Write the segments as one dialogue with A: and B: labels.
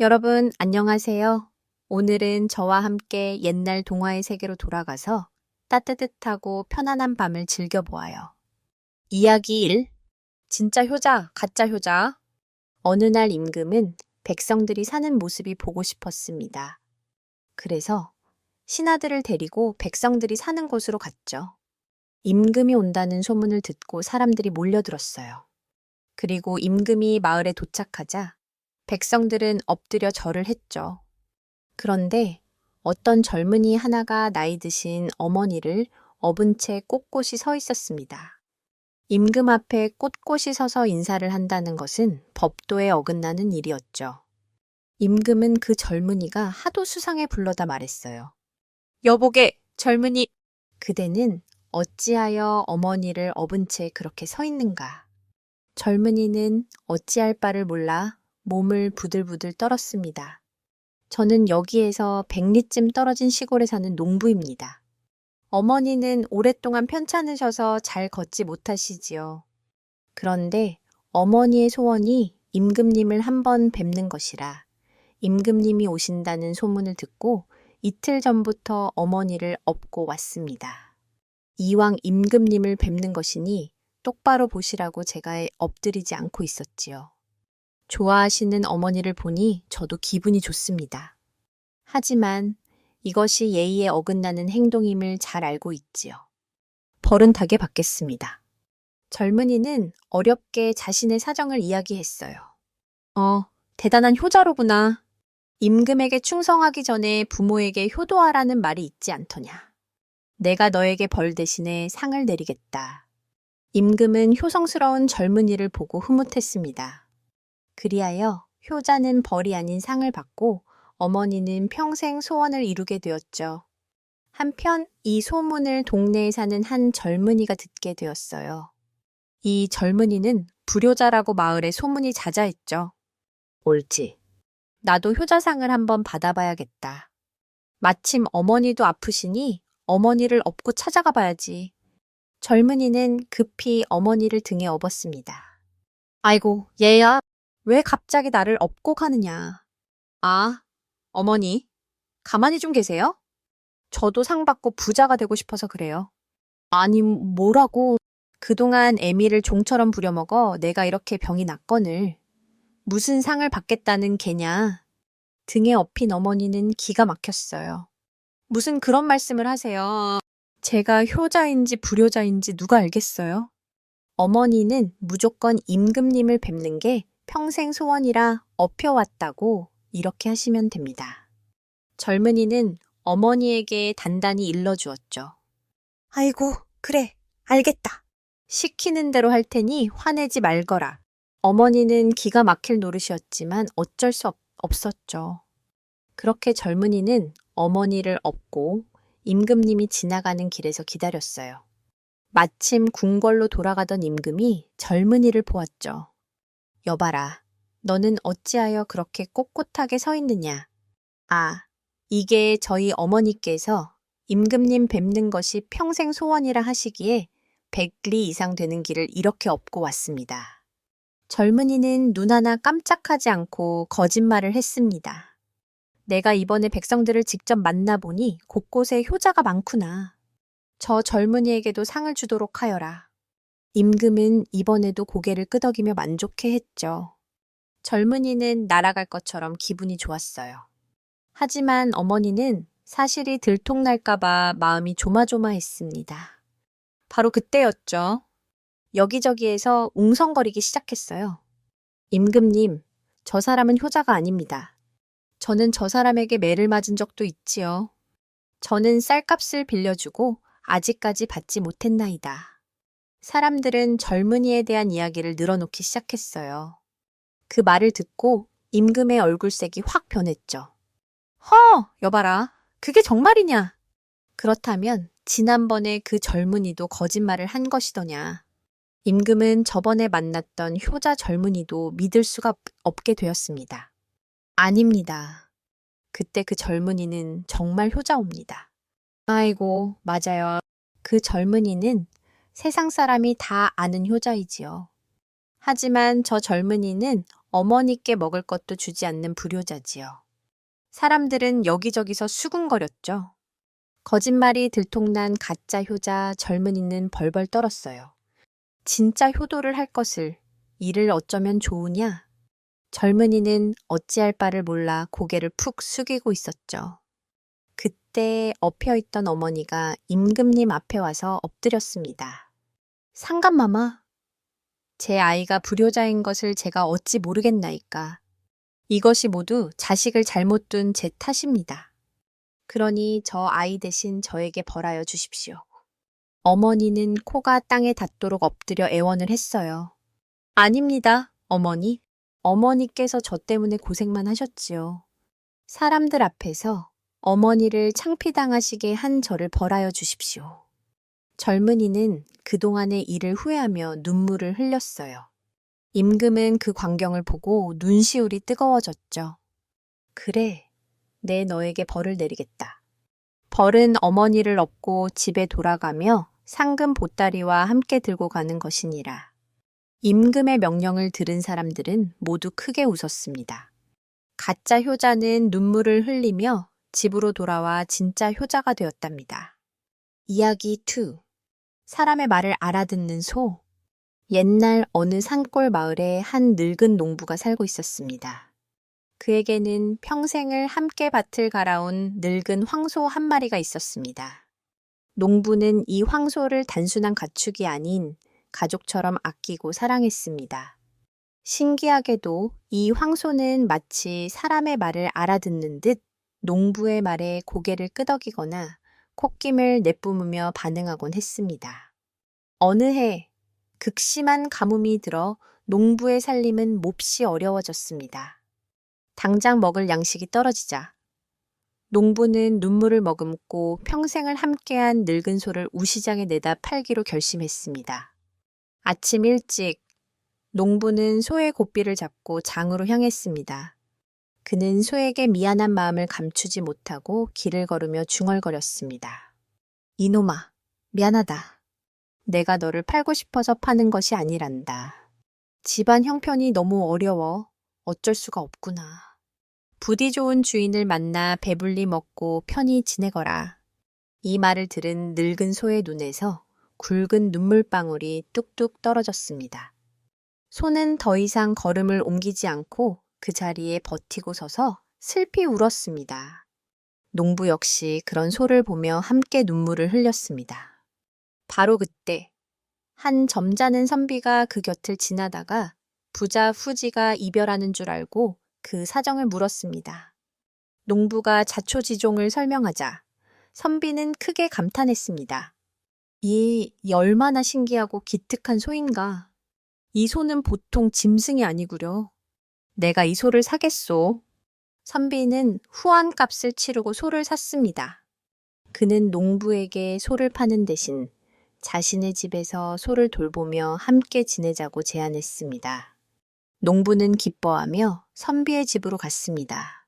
A: 여러분, 안녕하세요. 오늘은 저와 함께 옛날 동화의 세계로 돌아가서 따뜻하고 편안한 밤을 즐겨보아요. 이야기 1. 진짜 효자, 가짜 효자. 어느 날 임금은 백성들이 사는 모습이 보고 싶었습니다. 그래서 신하들을 데리고 백성들이 사는 곳으로 갔죠. 임금이 온다는 소문을 듣고 사람들이 몰려들었어요. 그리고 임금이 마을에 도착하자 백성들은 엎드려 절을 했죠. 그런데 어떤 젊은이 하나가 나이 드신 어머니를 업은 채 꼿꼿이 서 있었습니다. 임금 앞에 꼿꼿이 서서 인사를 한다는 것은 법도에 어긋나는 일이었죠. 임금은 그 젊은이가 하도 수상해 불러다 말했어요. 여보게, 젊은이! 그대는 어찌하여 어머니를 업은 채 그렇게 서 있는가? 젊은이는 어찌할 바를 몰라 몸을 부들부들 떨었습니다. 저는 여기에서 100리쯤 떨어진 시골에 사는 농부입니다. 어머니는 오랫동안 편찮으셔서 잘 걷지 못하시지요. 그런데 어머니의 소원이 임금님을 한번 뵙는 것이라 임금님이 오신다는 소문을 듣고 이틀 전부터 어머니를 업고 왔습니다. 이왕 임금님을 뵙는 것이니 똑바로 보시라고 제가 엎드리지 않고 있었지요. 좋아하시는 어머니를 보니 저도 기분이 좋습니다. 하지만 이것이 예의에 어긋나는 행동임을 잘 알고 있지요. 벌은 닭에 받겠습니다. 젊은이는 어렵게 자신의 사정을 이야기했어요. 대단한 효자로구나. 임금에게 충성하기 전에 부모에게 효도하라는 말이 있지 않더냐. 내가 너에게 벌 대신에 상을 내리겠다. 임금은 효성스러운 젊은이를 보고 흐뭇했습니다. 그리하여 효자는 벌이 아닌 상을 받고 어머니는 평생 소원을 이루게 되었죠. 한편 이 소문을 동네에 사는 한 젊은이가 듣게 되었어요. 이 젊은이는 불효자라고 마을에 소문이 자자했죠. 옳지. 나도 효자상을 한번 받아봐야겠다. 마침 어머니도 아프시니 어머니를 업고 찾아가 봐야지. 젊은이는 급히 어머니를 등에 업었습니다. 아이고, 얘야. 왜 갑자기 나를 업고 가느냐. 아, 어머니, 가만히 좀 계세요? 저도 상 받고 부자가 되고 싶어서 그래요. 아니, 뭐라고. 그동안 애미를 종처럼 부려먹어 내가 이렇게 병이 났거늘. 무슨 상을 받겠다는 개냐. 등에 업힌 어머니는 기가 막혔어요. 무슨 그런 말씀을 하세요. 제가 효자인지 불효자인지 누가 알겠어요? 어머니는 무조건 임금님을 뵙는 게 평생 소원이라 업혀왔다고 이렇게 하시면 됩니다. 젊은이는 어머니에게 단단히 일러주었죠. 아이고, 그래, 알겠다. 시키는 대로 할 테니 화내지 말거라. 어머니는 기가 막힐 노릇이었지만 어쩔 수 없었죠. 그렇게 젊은이는 어머니를 업고 임금님이 지나가는 길에서 기다렸어요. 마침 궁궐로 돌아가던 임금이 젊은이를 보았죠. 여봐라, 너는 어찌하여 그렇게 꼿꼿하게 서 있느냐? 아, 이게 저희 어머니께서 임금님 뵙는 것이 평생 소원이라 하시기에 100리 이상 되는 길을 이렇게 업고 왔습니다. 젊은이는 눈 하나 깜짝하지 않고 거짓말을 했습니다. 내가 이번에 백성들을 직접 만나보니 곳곳에 효자가 많구나. 저 젊은이에게도 상을 주도록 하여라. 임금은 이번에도 고개를 끄덕이며 만족해 했죠. 젊은이는 날아갈 것처럼 기분이 좋았어요. 하지만 어머니는 사실이 들통날까봐 마음이 조마조마했습니다. 바로 그때였죠. 여기저기에서 웅성거리기 시작했어요. 임금님, 저 사람은 효자가 아닙니다. 저는 저 사람에게 매를 맞은 적도 있지요. 저는 쌀값을 빌려주고 아직까지 받지 못했나이다. 사람들은 젊은이에 대한 이야기를 늘어놓기 시작했어요. 그 말을 듣고 임금의 얼굴색이 확 변했죠. 여봐라. 그게 정말이냐? 그렇다면 지난번에 그 젊은이도 거짓말을 한 것이더냐. 임금은 저번에 만났던 효자 젊은이도 믿을 수가 없게 되었습니다. 아닙니다. 그때 그 젊은이는 정말 효자옵니다. 아이고, 맞아요. 그 젊은이는 세상 사람이 다 아는 효자이지요. 하지만 저 젊은이는 어머니께 먹을 것도 주지 않는 불효자지요. 사람들은 여기저기서 수군거렸죠. 거짓말이 들통난 가짜 효자 젊은이는 벌벌 떨었어요. 진짜 효도를 할 것을, 이를 어쩌면 좋으냐? 젊은이는 어찌할 바를 몰라 고개를 푹 숙이고 있었죠. 그때 엎혀있던 어머니가 임금님 앞에 와서 엎드렸습니다. 상감마마, 제 아이가 불효자인 것을 제가 어찌 모르겠나이까. 이것이 모두 자식을 잘못 둔 제 탓입니다. 그러니 저 아이 대신 저에게 벌하여 주십시오. 어머니는 코가 땅에 닿도록 엎드려 애원을 했어요. 아닙니다, 어머니. 어머니께서 저 때문에 고생만 하셨지요. 사람들 앞에서 어머니를 창피당하시게 한 저를 벌하여 주십시오. 젊은이는 그동안의 일을 후회하며 눈물을 흘렸어요. 임금은 그 광경을 보고 눈시울이 뜨거워졌죠. 그래, 내 너에게 벌을 내리겠다. 벌은 어머니를 업고 집에 돌아가며 상금 보따리와 함께 들고 가는 것이니라. 임금의 명령을 들은 사람들은 모두 크게 웃었습니다. 가짜 효자는 눈물을 흘리며 집으로 돌아와 진짜 효자가 되었답니다. 이야기 2. 사람의 말을 알아듣는 소. 옛날 어느 산골 마을에 한 늙은 농부가 살고 있었습니다. 그에게는 평생을 함께 밭을 갈아온 늙은 황소 한 마리가 있었습니다. 농부는 이 황소를 단순한 가축이 아닌 가족처럼 아끼고 사랑했습니다. 신기하게도 이 황소는 마치 사람의 말을 알아듣는 듯 농부의 말에 고개를 끄덕이거나 콧김을 내뿜으며 반응하곤 했습니다. 어느 해 극심한 가뭄이 들어 농부의 살림은 몹시 어려워졌습니다. 당장 먹을 양식이 떨어지자 농부는 눈물을 머금고 평생을 함께한 늙은 소를 우시장에 내다 팔기로 결심했습니다. 아침 일찍 농부는 소의 고삐를 잡고 장으로 향했습니다. 그는 소에게 미안한 마음을 감추지 못하고 길을 걸으며 중얼거렸습니다. 이놈아, 미안하다. 내가 너를 팔고 싶어서 파는 것이 아니란다. 집안 형편이 너무 어려워 어쩔 수가 없구나. 부디 좋은 주인을 만나 배불리 먹고 편히 지내거라. 이 말을 들은 늙은 소의 눈에서 굵은 눈물방울이 뚝뚝 떨어졌습니다. 소는 더 이상 걸음을 옮기지 않고 그 자리에 버티고 서서 슬피 울었습니다. 농부 역시 그런 소를 보며 함께 눈물을 흘렸습니다. 바로 그때 한 점잖은 선비가 그 곁을 지나다가 부자 후지가 이별하는 줄 알고 그 사정을 물었습니다. 농부가 자초지종을 설명하자 선비는 크게 감탄했습니다. 이 얼마나 신기하고 기특한 소인가. 이 소는 보통 짐승이 아니구려. 내가 이 소를 사겠소. 선비는 후한 값을 치르고 소를 샀습니다. 그는 농부에게 소를 파는 대신 자신의 집에서 소를 돌보며 함께 지내자고 제안했습니다. 농부는 기뻐하며 선비의 집으로 갔습니다.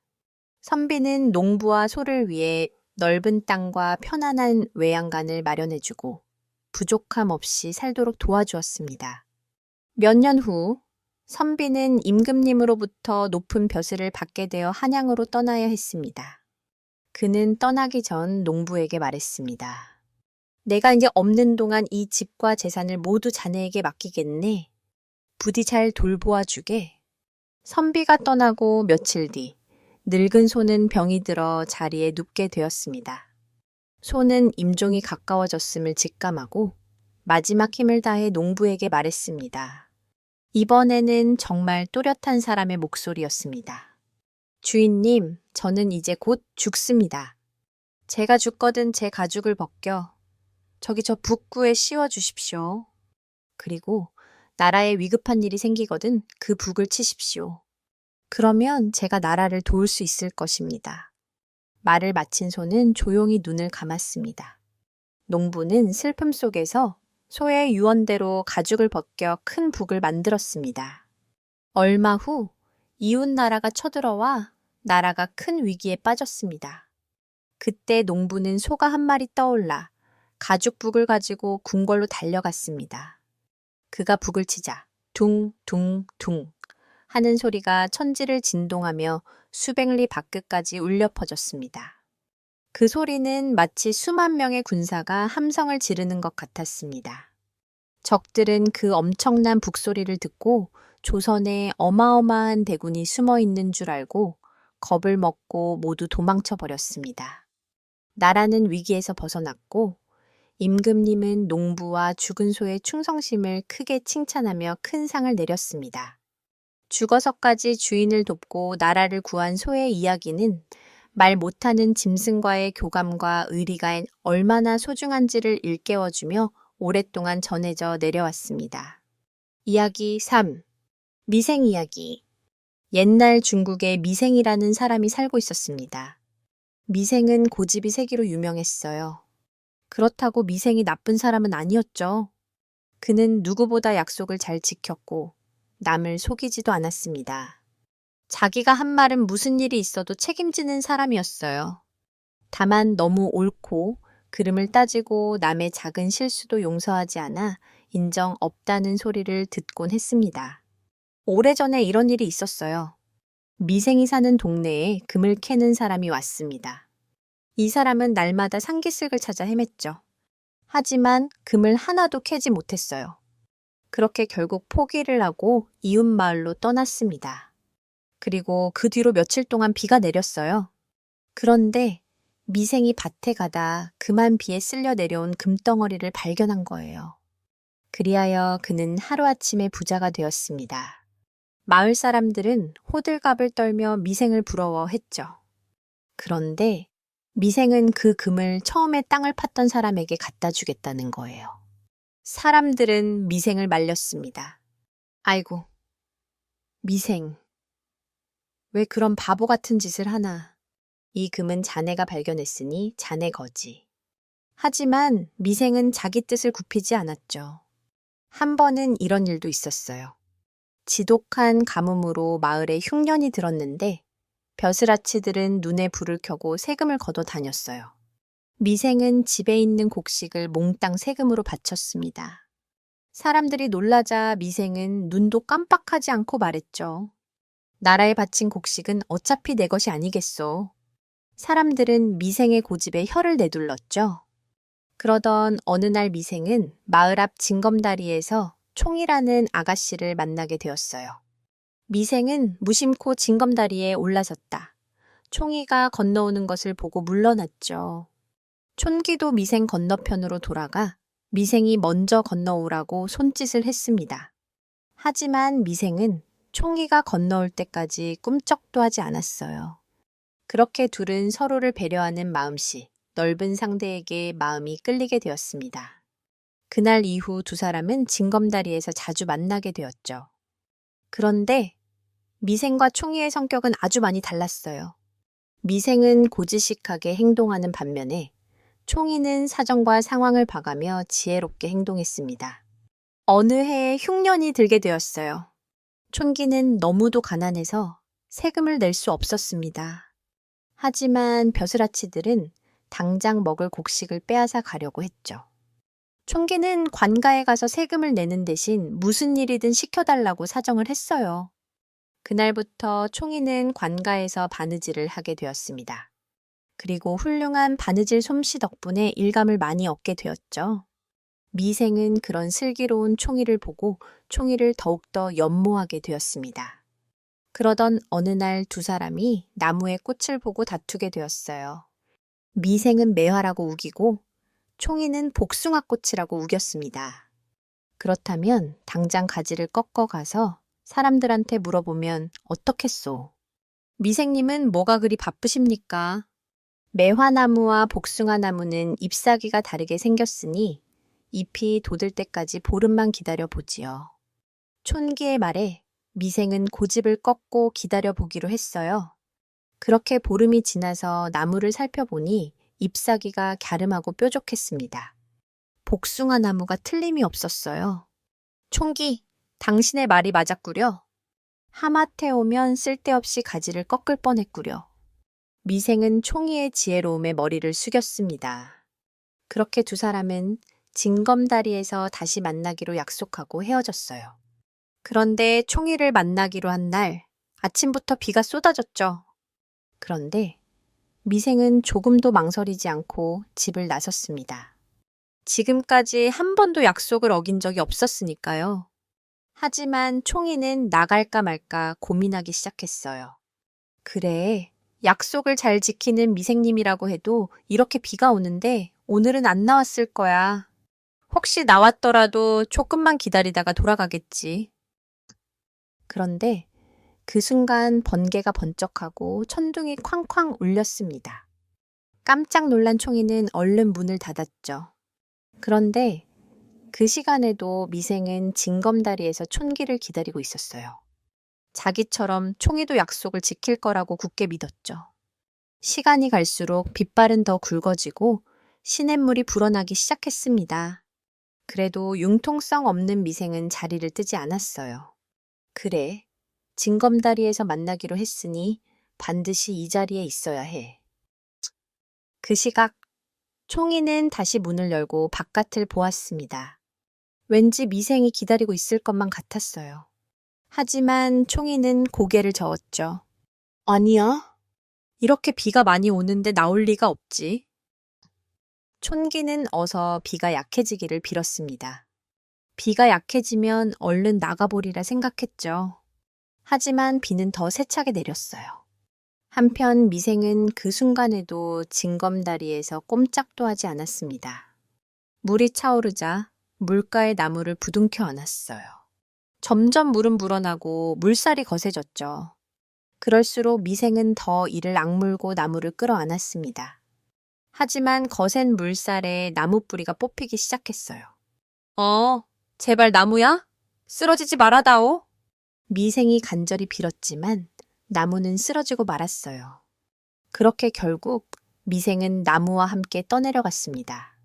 A: 선비는 농부와 소를 위해 넓은 땅과 편안한 외양간을 마련해주고 부족함 없이 살도록 도와주었습니다. 몇 년 후 선비는 임금님으로부터 높은 벼슬을 받게 되어 한양으로 떠나야 했습니다. 그는 떠나기 전 농부에게 말했습니다. 내가 이제 없는 동안 이 집과 재산을 모두 자네에게 맡기겠네. 부디 잘 돌보아 주게. 선비가 떠나고 며칠 뒤 늙은 소는 병이 들어 자리에 눕게 되었습니다. 소는 임종이 가까워졌음을 직감하고 마지막 힘을 다해 농부에게 말했습니다. 이번에는 정말 또렷한 사람의 목소리였습니다. 주인님, 저는 이제 곧 죽습니다. 제가 죽거든 제 가죽을 벗겨 저기 저 북구에 씌워 주십시오. 그리고 나라에 위급한 일이 생기거든 그 북을 치십시오. 그러면 제가 나라를 도울 수 있을 것입니다. 말을 마친 소는 조용히 눈을 감았습니다. 농부는 슬픔 속에서 소의 유언대로 가죽을 벗겨 큰 북을 만들었습니다. 얼마 후 이웃 나라가 쳐들어와 나라가 큰 위기에 빠졌습니다. 그때 농부는 소가 한 마리 떠올라 가죽북을 가지고 궁궐로 달려갔습니다. 그가 북을 치자 둥둥둥 하는 소리가 천지를 진동하며 수백 리 밖끝까지 울려 퍼졌습니다. 그 소리는 마치 수만 명의 군사가 함성을 지르는 것 같았습니다. 적들은 그 엄청난 북소리를 듣고 조선에 어마어마한 대군이 숨어 있는 줄 알고 겁을 먹고 모두 도망쳐 버렸습니다. 나라는 위기에서 벗어났고 임금님은 농부와 죽은 소의 충성심을 크게 칭찬하며 큰 상을 내렸습니다. 죽어서까지 주인을 돕고 나라를 구한 소의 이야기는 말 못하는 짐승과의 교감과 의리가 얼마나 소중한지를 일깨워주며 오랫동안 전해져 내려왔습니다. 이야기 3. 미생 이야기. 옛날 중국에 미생이라는 사람이 살고 있었습니다. 미생은 고집이 세기로 유명했어요. 그렇다고 미생이 나쁜 사람은 아니었죠. 그는 누구보다 약속을 잘 지켰고 남을 속이지도 않았습니다. 자기가 한 말은 무슨 일이 있어도 책임지는 사람이었어요. 다만 너무 옳고 그름을 따지고 남의 작은 실수도 용서하지 않아 인정 없다는 소리를 듣곤 했습니다. 오래전에 이런 일이 있었어요. 미생이 사는 동네에 금을 캐는 사람이 왔습니다. 이 사람은 날마다 상기슭을 찾아 헤맸죠. 하지만 금을 하나도 캐지 못했어요. 그렇게 결국 포기를 하고 이웃 마을로 떠났습니다. 그리고 그 뒤로 며칠 동안 비가 내렸어요. 그런데 미생이 밭에 가다 그만 비에 쓸려 내려온 금덩어리를 발견한 거예요. 그리하여 그는 하루아침에 부자가 되었습니다. 마을 사람들은 호들갑을 떨며 미생을 부러워했죠. 그런데 미생은 그 금을 처음에 땅을 팠던 사람에게 갖다 주겠다는 거예요. 사람들은 미생을 말렸습니다. 아이고, 미생. 왜 그런 바보 같은 짓을 하나. 이 금은 자네가 발견했으니 자네 거지. 하지만 미생은 자기 뜻을 굽히지 않았죠. 한 번은 이런 일도 있었어요. 지독한 가뭄으로 마을에 흉년이 들었는데 벼슬아치들은 눈에 불을 켜고 세금을 걷어 다녔어요. 미생은 집에 있는 곡식을 몽땅 세금으로 바쳤습니다. 사람들이 놀라자 미생은 눈도 깜빡하지 않고 말했죠. 나라에 바친 곡식은 어차피 내 것이 아니겠소. 사람들은 미생의 고집에 혀를 내둘렀죠. 그러던 어느 날 미생은 마을 앞 징검다리에서 총이라는 아가씨를 만나게 되었어요. 미생은 무심코 징검다리에 올라섰다. 총이가 건너오는 것을 보고 물러났죠. 촌기도 미생 건너편으로 돌아가 미생이 먼저 건너오라고 손짓을 했습니다. 하지만 미생은 총이가 건너올 때까지 꿈쩍도 하지 않았어요. 그렇게 둘은 서로를 배려하는 마음씨, 넓은 상대에게 마음이 끌리게 되었습니다. 그날 이후 두 사람은 징검다리에서 자주 만나게 되었죠. 그런데 미생과 총이의 성격은 아주 많이 달랐어요. 미생은 고지식하게 행동하는 반면에 총이는 사정과 상황을 봐가며 지혜롭게 행동했습니다. 어느 해에 흉년이 들게 되었어요. 촌기는 너무도 가난해서 세금을 낼 수 없었습니다. 하지만 벼슬아치들은 당장 먹을 곡식을 빼앗아 가려고 했죠. 촌기는 관가에 가서 세금을 내는 대신 무슨 일이든 시켜달라고 사정을 했어요. 그날부터 총이는 관가에서 바느질을 하게 되었습니다. 그리고 훌륭한 바느질 솜씨 덕분에 일감을 많이 얻게 되었죠. 미생은 그런 슬기로운 총이를 보고 총이를 더욱더 연모하게 되었습니다. 그러던 어느 날 두 사람이 나무의 꽃을 보고 다투게 되었어요. 미생은 매화라고 우기고 총이는 복숭아꽃이라고 우겼습니다. 그렇다면 당장 가지를 꺾어 가서 사람들한테 물어보면 어떻겠소? 미생님은 뭐가 그리 바쁘십니까? 매화나무와 복숭아나무는 잎사귀가 다르게 생겼으니 잎이 돋을 때까지 보름만 기다려 보지요. 촌기의 말에 미생은 고집을 꺾고 기다려 보기로 했어요. 그렇게 보름이 지나서 나무를 살펴보니 잎사귀가 갸름하고 뾰족했습니다. 복숭아 나무가 틀림이 없었어요. 총기, 당신의 말이 맞았구려. 하마태 오면 쓸데없이 가지를 꺾을 뻔했구려. 미생은 총이의 지혜로움에 머리를 숙였습니다. 그렇게 두 사람은 징검다리에서 다시 만나기로 약속하고 헤어졌어요. 그런데 총이를 만나기로 한 날 아침부터 비가 쏟아졌죠. 그런데 미생은 조금도 망설이지 않고 집을 나섰습니다. 지금까지 한 번도 약속을 어긴 적이 없었으니까요. 하지만 총이는 나갈까 말까 고민하기 시작했어요. 그래, 약속을 잘 지키는 미생님이라고 해도 이렇게 비가 오는데 오늘은 안 나왔을 거야. 혹시 나왔더라도 조금만 기다리다가 돌아가겠지. 그런데 그 순간 번개가 번쩍하고 천둥이 쾅쾅 울렸습니다. 깜짝 놀란 총이는 얼른 문을 닫았죠. 그런데 그 시간에도 미생은 징검다리에서 촌기를 기다리고 있었어요. 자기처럼 총이도 약속을 지킬 거라고 굳게 믿었죠. 시간이 갈수록 빛발은 더 굵어지고 시냇물이 불어나기 시작했습니다. 그래도 융통성 없는 미생은 자리를 뜨지 않았어요. 그래, 징검다리에서 만나기로 했으니 반드시 이 자리에 있어야 해. 그 시각 총이는 다시 문을 열고 바깥을 보았습니다. 왠지 미생이 기다리고 있을 것만 같았어요. 하지만 총이는 고개를 저었죠. 아니야. 이렇게 비가 많이 오는데 나올 리가 없지. 촌기는 어서 비가 약해지기를 빌었습니다. 비가 약해지면 얼른 나가보리라 생각했죠. 하지만 비는 더 세차게 내렸어요. 한편 미생은 그 순간에도 징검다리에서 꼼짝도 하지 않았습니다. 물이 차오르자 물가에 나무를 부둥켜 안았어요. 점점 물은 불어나고 물살이 거세졌죠. 그럴수록 미생은 더 이를 악물고 나무를 끌어안았습니다. 하지만 거센 물살에 나무 뿌리가 뽑히기 시작했어요. 제발 나무야? 쓰러지지 말아다오. 미생이 간절히 빌었지만 나무는 쓰러지고 말았어요. 그렇게 결국 미생은 나무와 함께 떠내려갔습니다.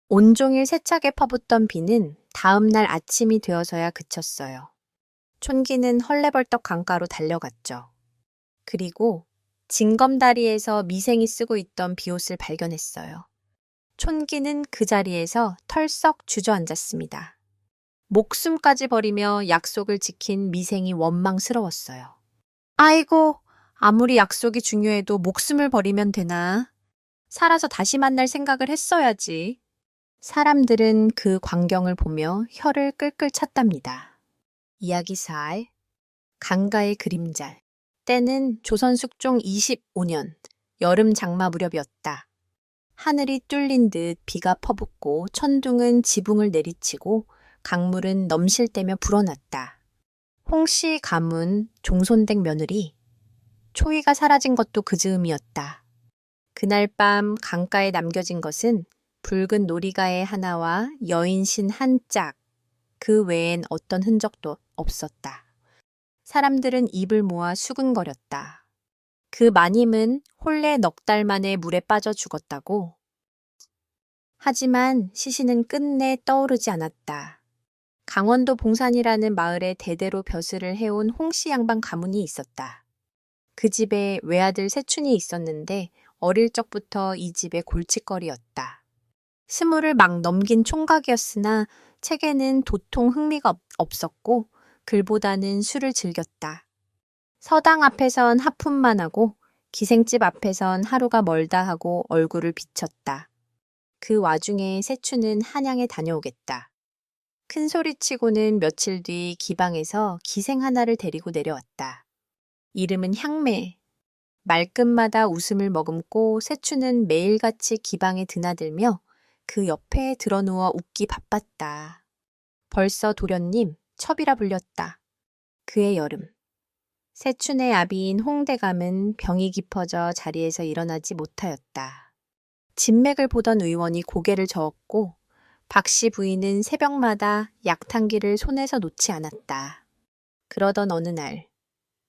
A: 온종일 세차게 퍼붓던 비는 다음 날 아침이 되어서야 그쳤어요. 촌기는 헐레벌떡 강가로 달려갔죠. 그리고 징검다리에서 미생이 쓰고 있던 비옷을 발견했어요. 촌기는 그 자리에서 털썩 주저앉았습니다. 목숨까지 버리며 약속을 지킨 미생이 원망스러웠어요. 아이고, 아무리 약속이 중요해도 목숨을 버리면 되나? 살아서 다시 만날 생각을 했어야지. 사람들은 그 광경을 보며 혀를 끌끌 찼답니다. 이야기 4. 강가의 그림자. 때는 조선 숙종 25년 여름 장마 무렵이었다. 하늘이 뚫린 듯 비가 퍼붓고 천둥은 지붕을 내리치고 강물은 넘실대며 불어났다. 홍씨 가문 종손댁 며느리 초이가 사라진 것도 그 즈음이었다. 그날 밤 강가에 남겨진 것은 붉은 놀이가의 하나와 여인신 한 짝, 그 외엔 어떤 흔적도 없었다. 사람들은 입을 모아 수근거렸다. 그 마님은 홀레 넉 달 만에 물에 빠져 죽었다고. 하지만 시신은 끝내 떠오르지 않았다. 강원도 봉산이라는 마을에 대대로 벼슬을 해온 홍씨 양반 가문이 있었다. 그 집에 외아들 세춘이 있었는데 어릴 적부터 이 집의 골칫거리였다. 20을 막 넘긴 총각이었으나 책에는 도통 흥미가 없었고 글보다는 술을 즐겼다. 서당 앞에선 하품만 하고 기생집 앞에선 하루가 멀다 하고 얼굴을 비쳤다. 그 와중에 세춘은 한양에 다녀오겠다. 큰 소리치고는 며칠 뒤 기방에서 기생 하나를 데리고 내려왔다. 이름은 향매. 말끝마다 웃음을 머금고 세춘은 매일같이 기방에 드나들며 그 옆에 드러누워 웃기 바빴다. 벌써 도련님, 첩이라 불렸다. 그의 여름. 세춘의 아비인 홍대감은 병이 깊어져 자리에서 일어나지 못하였다. 진맥을 보던 의원이 고개를 저었고 박씨 부인은 새벽마다 약탕기를 손에서 놓지 않았다. 그러던 어느 날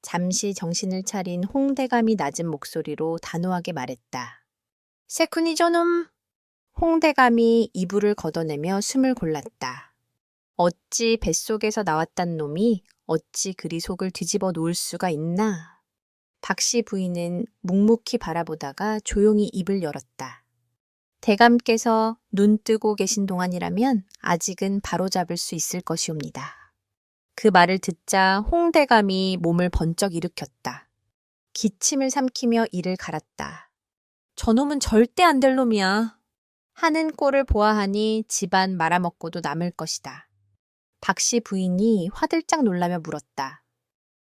A: 잠시 정신을 차린 홍대감이 낮은 목소리로 단호하게 말했다. 세쿤이 저놈! 홍대감이 이불을 걷어내며 숨을 골랐다. 어찌 뱃속에서 나왔단 놈이 어찌 그리 속을 뒤집어 놓을 수가 있나? 박씨 부인은 묵묵히 바라보다가 조용히 입을 열었다. 대감께서 눈 뜨고 계신 동안이라면 아직은 바로잡을 수 있을 것이옵니다. 그 말을 듣자 홍대감이 몸을 번쩍 일으켰다. 기침을 삼키며 이를 갈았다. 저놈은 절대 안 될 놈이야. 하는 꼴을 보아하니 집안 말아먹고도 남을 것이다. 박씨 부인이 화들짝 놀라며 물었다.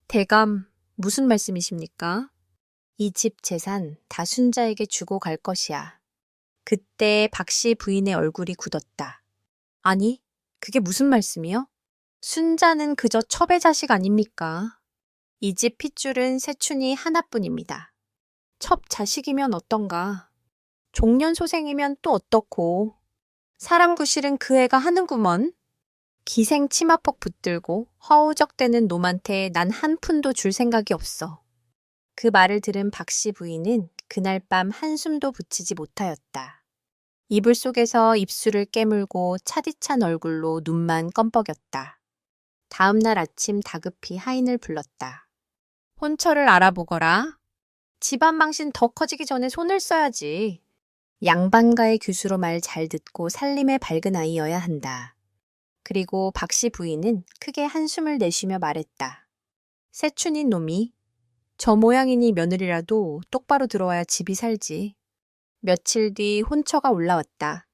A: 대감, 무슨 말씀이십니까? 이 집 재산 다 순자에게 주고 갈 것이야. 그때 박씨 부인의 얼굴이 굳었다. 아니, 그게 무슨 말씀이요? 순자는 그저 첩의 자식 아닙니까? 이 집 핏줄은 세춘이 하나뿐입니다. 첩 자식이면 어떤가? 종년소생이면 또 어떻고? 사람 구실은 그 애가 하는구먼. 기생 치마폭 붙들고 허우적대는 놈한테 난 한 푼도 줄 생각이 없어. 그 말을 들은 박씨 부인은 그날 밤 한숨도 붙이지 못하였다. 이불 속에서 입술을 깨물고 차디찬 얼굴로 눈만 껌뻑였다. 다음 날 아침 다급히 하인을 불렀다. 혼처를 알아보거라. 집안 망신 더 커지기 전에 손을 써야지. 양반가의 규수로 말 잘 듣고 살림에 밝은 아이여야 한다. 그리고 박씨 부인은 크게 한숨을 내쉬며 말했다. 세춘인 놈이 저 모양이니 며느리라도 똑바로 들어와야 집이 살지. 며칠 뒤 혼처가 올라왔다.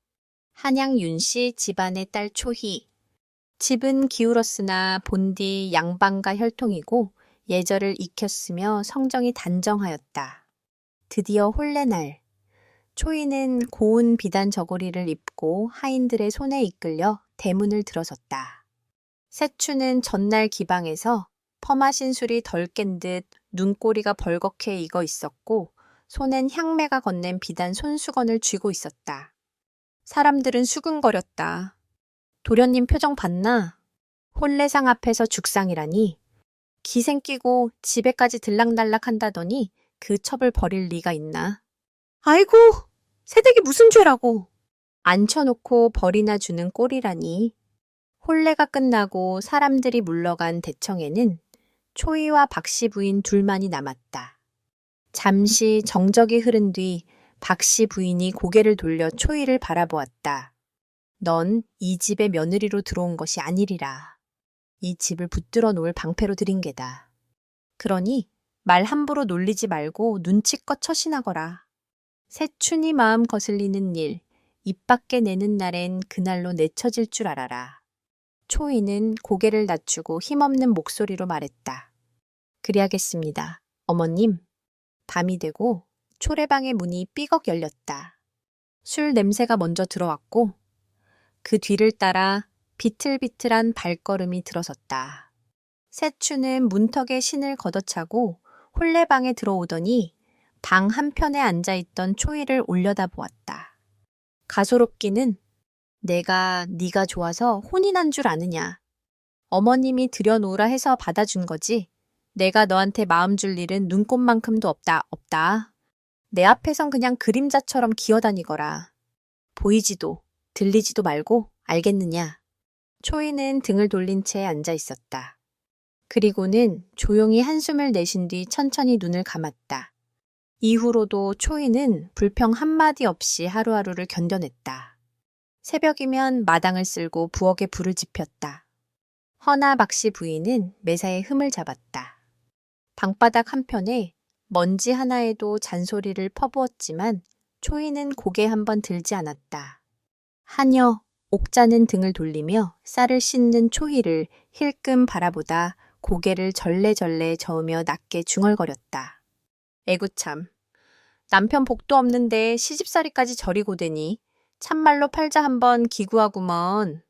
A: 한양 윤씨 집안의 딸 초희. 집은 기울었으나 본디 양반가 혈통이고 예절을 익혔으며 성정이 단정하였다. 드디어 혼례날. 초희는 고운 비단 저고리를 입고 하인들의 손에 이끌려 대문을 들어섰다. 세추는 전날 기방에서 퍼마신 술이 덜 깬 듯 눈꼬리가 벌겋게 익어 있었고 손엔 향매가 건넨 비단 손수건을 쥐고 있었다. 사람들은 수근거렸다. 도련님 표정 봤나? 혼례상 앞에서 죽상이라니. 기생 끼고 집에까지 들락날락 한다더니 그 첩을 버릴 리가 있나? 아이고, 새댁이 무슨 죄라고. 앉혀놓고 벌이나 주는 꼴이라니. 혼례가 끝나고 사람들이 물러간 대청에는 초이와 박씨 부인 둘만이 남았다. 잠시 정적이 흐른 뒤 박씨 부인이 고개를 돌려 초이를 바라보았다. 넌 이 집의 며느리로 들어온 것이 아니리라. 이 집을 붙들어 놓을 방패로 들인 게다. 그러니 말 함부로 놀리지 말고 눈치껏 처신하거라. 세춘이 마음 거슬리는 일, 입 밖에 내는 날엔 그날로 내쳐질 줄 알아라. 초이는 고개를 낮추고 힘없는 목소리로 말했다. 그리하겠습니다. 어머님. 밤이 되고 초래방의 문이 삐걱 열렸다. 술 냄새가 먼저 들어왔고 그 뒤를 따라 비틀비틀한 발걸음이 들어섰다. 세추는 문턱에 신을 걷어차고 혼례방에 들어오더니 방 한편에 앉아있던 초이를 올려다보았다. 가소롭기는 내가 네가 좋아서 혼이 난 줄 아느냐. 어머님이 들여놓으라 해서 받아준 거지. 내가 너한테 마음 줄 일은 눈꼽만큼도 없다. 내 앞에선 그냥 그림자처럼 기어다니거라. 보이지도 들리지도 말고 알겠느냐. 초이는 등을 돌린 채 앉아 있었다. 그리고는 조용히 한숨을 내쉰 뒤 천천히 눈을 감았다. 이후로도 초이는 불평 한마디 없이 하루하루를 견뎌냈다. 새벽이면 마당을 쓸고 부엌에 불을 지폈다. 허나 박씨 부인은 매사에 흠을 잡았다. 방바닥 한편에 먼지 하나에도 잔소리를 퍼부었지만 초이는 고개 한번 들지 않았다. 하녀, 옥자는 등을 돌리며 쌀을 씻는 초이를 힐끔 바라보다 고개를 절레절레 저으며 낮게 중얼거렸다. 에구참, 남편 복도 없는데 시집살이까지 저리 고되니 참말로 팔자 한번 기구하구먼.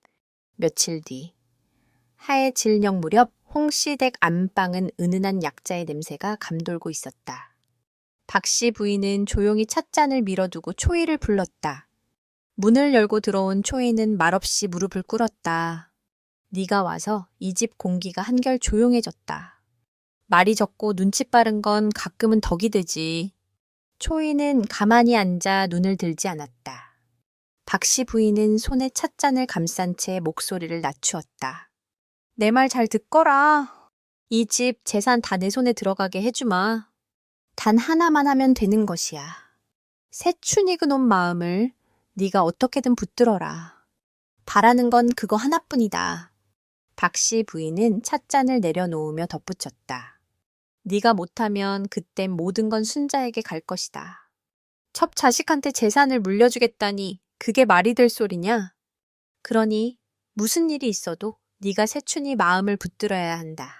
A: 며칠 뒤, 하해 질녘 무렵 홍씨댁 안방은 은은한 약자의 냄새가 감돌고 있었다. 박씨 부인은 조용히 찻잔을 밀어두고 초이를 불렀다. 문을 열고 들어온 초이는 말없이 무릎을 꿇었다. 네가 와서 이 집 공기가 한결 조용해졌다. 말이 적고 눈치 빠른 건 가끔은 덕이 되지. 초이는 가만히 앉아 눈을 들지 않았다. 박씨 부인은 손에 찻잔을 감싼 채 목소리를 낮추었다. 내 말 잘 듣거라. 이 집 재산 다 내 손에 들어가게 해주마. 단 하나만 하면 되는 것이야. 세춘이 그놈 마음을 네가 어떻게든 붙들어라. 바라는 건 그거 하나뿐이다. 박씨 부인은 찻잔을 내려놓으며 덧붙였다. 네가 못하면 그땐 모든 건 순자에게 갈 것이다. 첩 자식한테 재산을 물려주겠다니 그게 말이 될 소리냐? 그러니 무슨 일이 있어도 네가 세춘이 마음을 붙들어야 한다.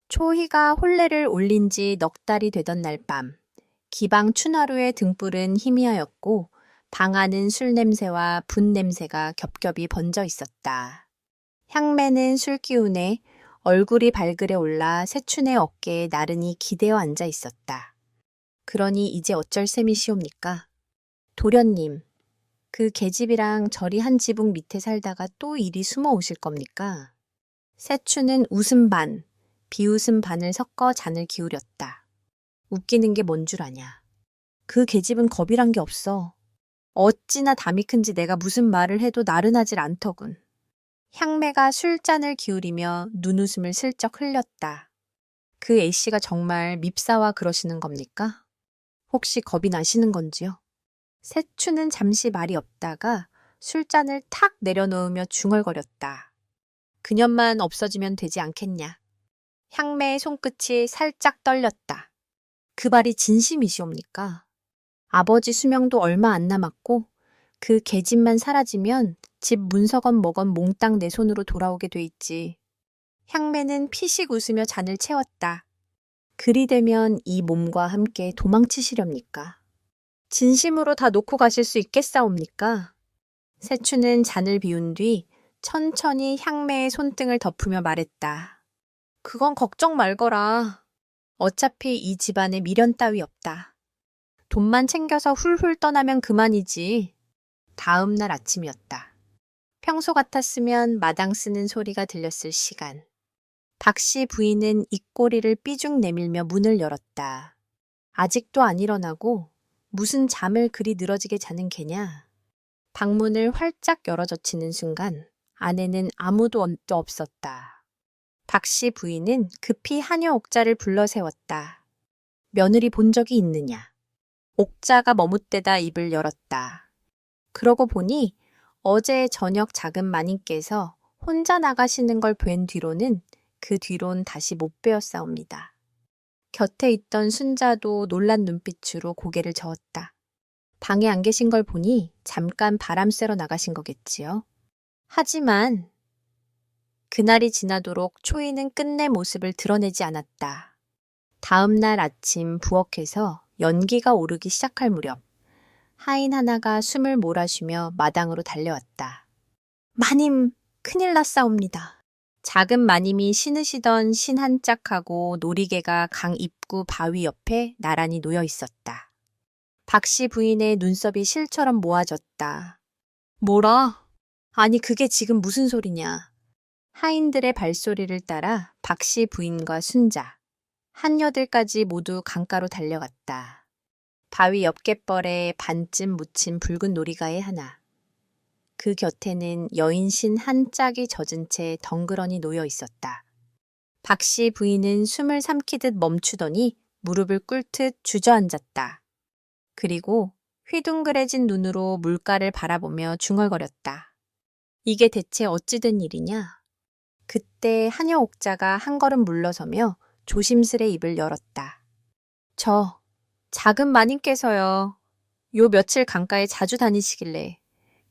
A: 초희가 혼례를 올린 지 넉 달이 되던 날 밤, 기방 춘하루의 등불은 희미하였고 방 안은 술 냄새와 분 냄새가 겹겹이 번져 있었다. 향매는 술 기운에 얼굴이 발글에 올라 세춘의 어깨에 나른히 기대어 앉아 있었다. 그러니 이제 어쩔 셈이시옵니까? 도련님, 그 계집이랑 저리 한 지붕 밑에 살다가 또 이리 숨어 오실 겁니까? 세춘은 웃음 반, 비웃음 반을 섞어 잔을 기울였다. 웃기는 게 뭔 줄 아냐. 그 계집은 겁이란 게 없어. 어찌나 담이 큰지 내가 무슨 말을 해도 나른하질 않더군. 향매가 술잔을 기울이며 눈웃음을 슬쩍 흘렸다. 그 A씨가 정말 밉사와 그러시는 겁니까? 혹시 겁이 나시는 건지요? 세추는 잠시 말이 없다가 술잔을 탁 내려놓으며 중얼거렸다. 그년만 없어지면 되지 않겠냐. 향매의 손끝이 살짝 떨렸다. 그 말이 진심이시옵니까? 아버지 수명도 얼마 안 남았고 그 계집만 사라지면 집 문서건 뭐건 몽땅 내 손으로 돌아오게 돼 있지. 향매는 피식 웃으며 잔을 채웠다. 그리 되면 이 몸과 함께 도망치시렵니까? 진심으로 다 놓고 가실 수 있겠사옵니까? 세추는 잔을 비운 뒤 천천히 향매의 손등을 덮으며 말했다. 그건 걱정 말거라. 어차피 이 집안에 미련 따위 없다. 돈만 챙겨서 훌훌 떠나면 그만이지. 다음 날 아침이었다. 평소 같았으면 마당 쓰는 소리가 들렸을 시간. 박씨 부인은 입꼬리를 삐죽 내밀며 문을 열었다. 아직도 안 일어나고 무슨 잠을 그리 늘어지게 자는 개냐. 방문을 활짝 열어젖히는 순간 안에는 아무도 없었다. 박씨 부인은 급히 하녀 옥자를 불러 세웠다. 며느리 본 적이 있느냐. 옥자가 머뭇대다 입을 열었다. 그러고 보니 어제 저녁 작은 마님께서 혼자 나가시는 걸 뵌 뒤로는 그 뒤론 다시 못 뵈었사옵니다. 곁에 있던 순자도 놀란 눈빛으로 고개를 저었다. 방에 안 계신 걸 보니 잠깐 바람 쐬러 나가신 거겠지요. 하지만 그날이 지나도록 초이는 끝내 모습을 드러내지 않았다. 다음 날 아침 부엌에서 연기가 오르기 시작할 무렵 하인 하나가 숨을 몰아쉬며 마당으로 달려왔다. 마님, 큰일 났사옵니다. 작은 마님이 신으시던 신 한 짝하고 놀이개가 강 입구 바위 옆에 나란히 놓여 있었다. 박씨 부인의 눈썹이 실처럼 모아졌다. 뭐라? 아니 그게 지금 무슨 소리냐. 하인들의 발소리를 따라 박씨 부인과 순자, 한여들까지 모두 강가로 달려갔다. 바위 옆갯벌에 반쯤 묻힌 붉은 놀이가에 하나. 그 곁에는 여인신 한 짝이 젖은 채 덩그러니 놓여 있었다. 박씨 부인은 숨을 삼키듯 멈추더니 무릎을 꿇듯 주저앉았다. 그리고 휘둥그레진 눈으로 물가를 바라보며 중얼거렸다. 이게 대체 어찌 된 일이냐? 그때 하녀 옥자가 한 걸음 물러서며 조심스레 입을 열었다. 저 작은 마님께서요. 요 며칠 강가에 자주 다니시길래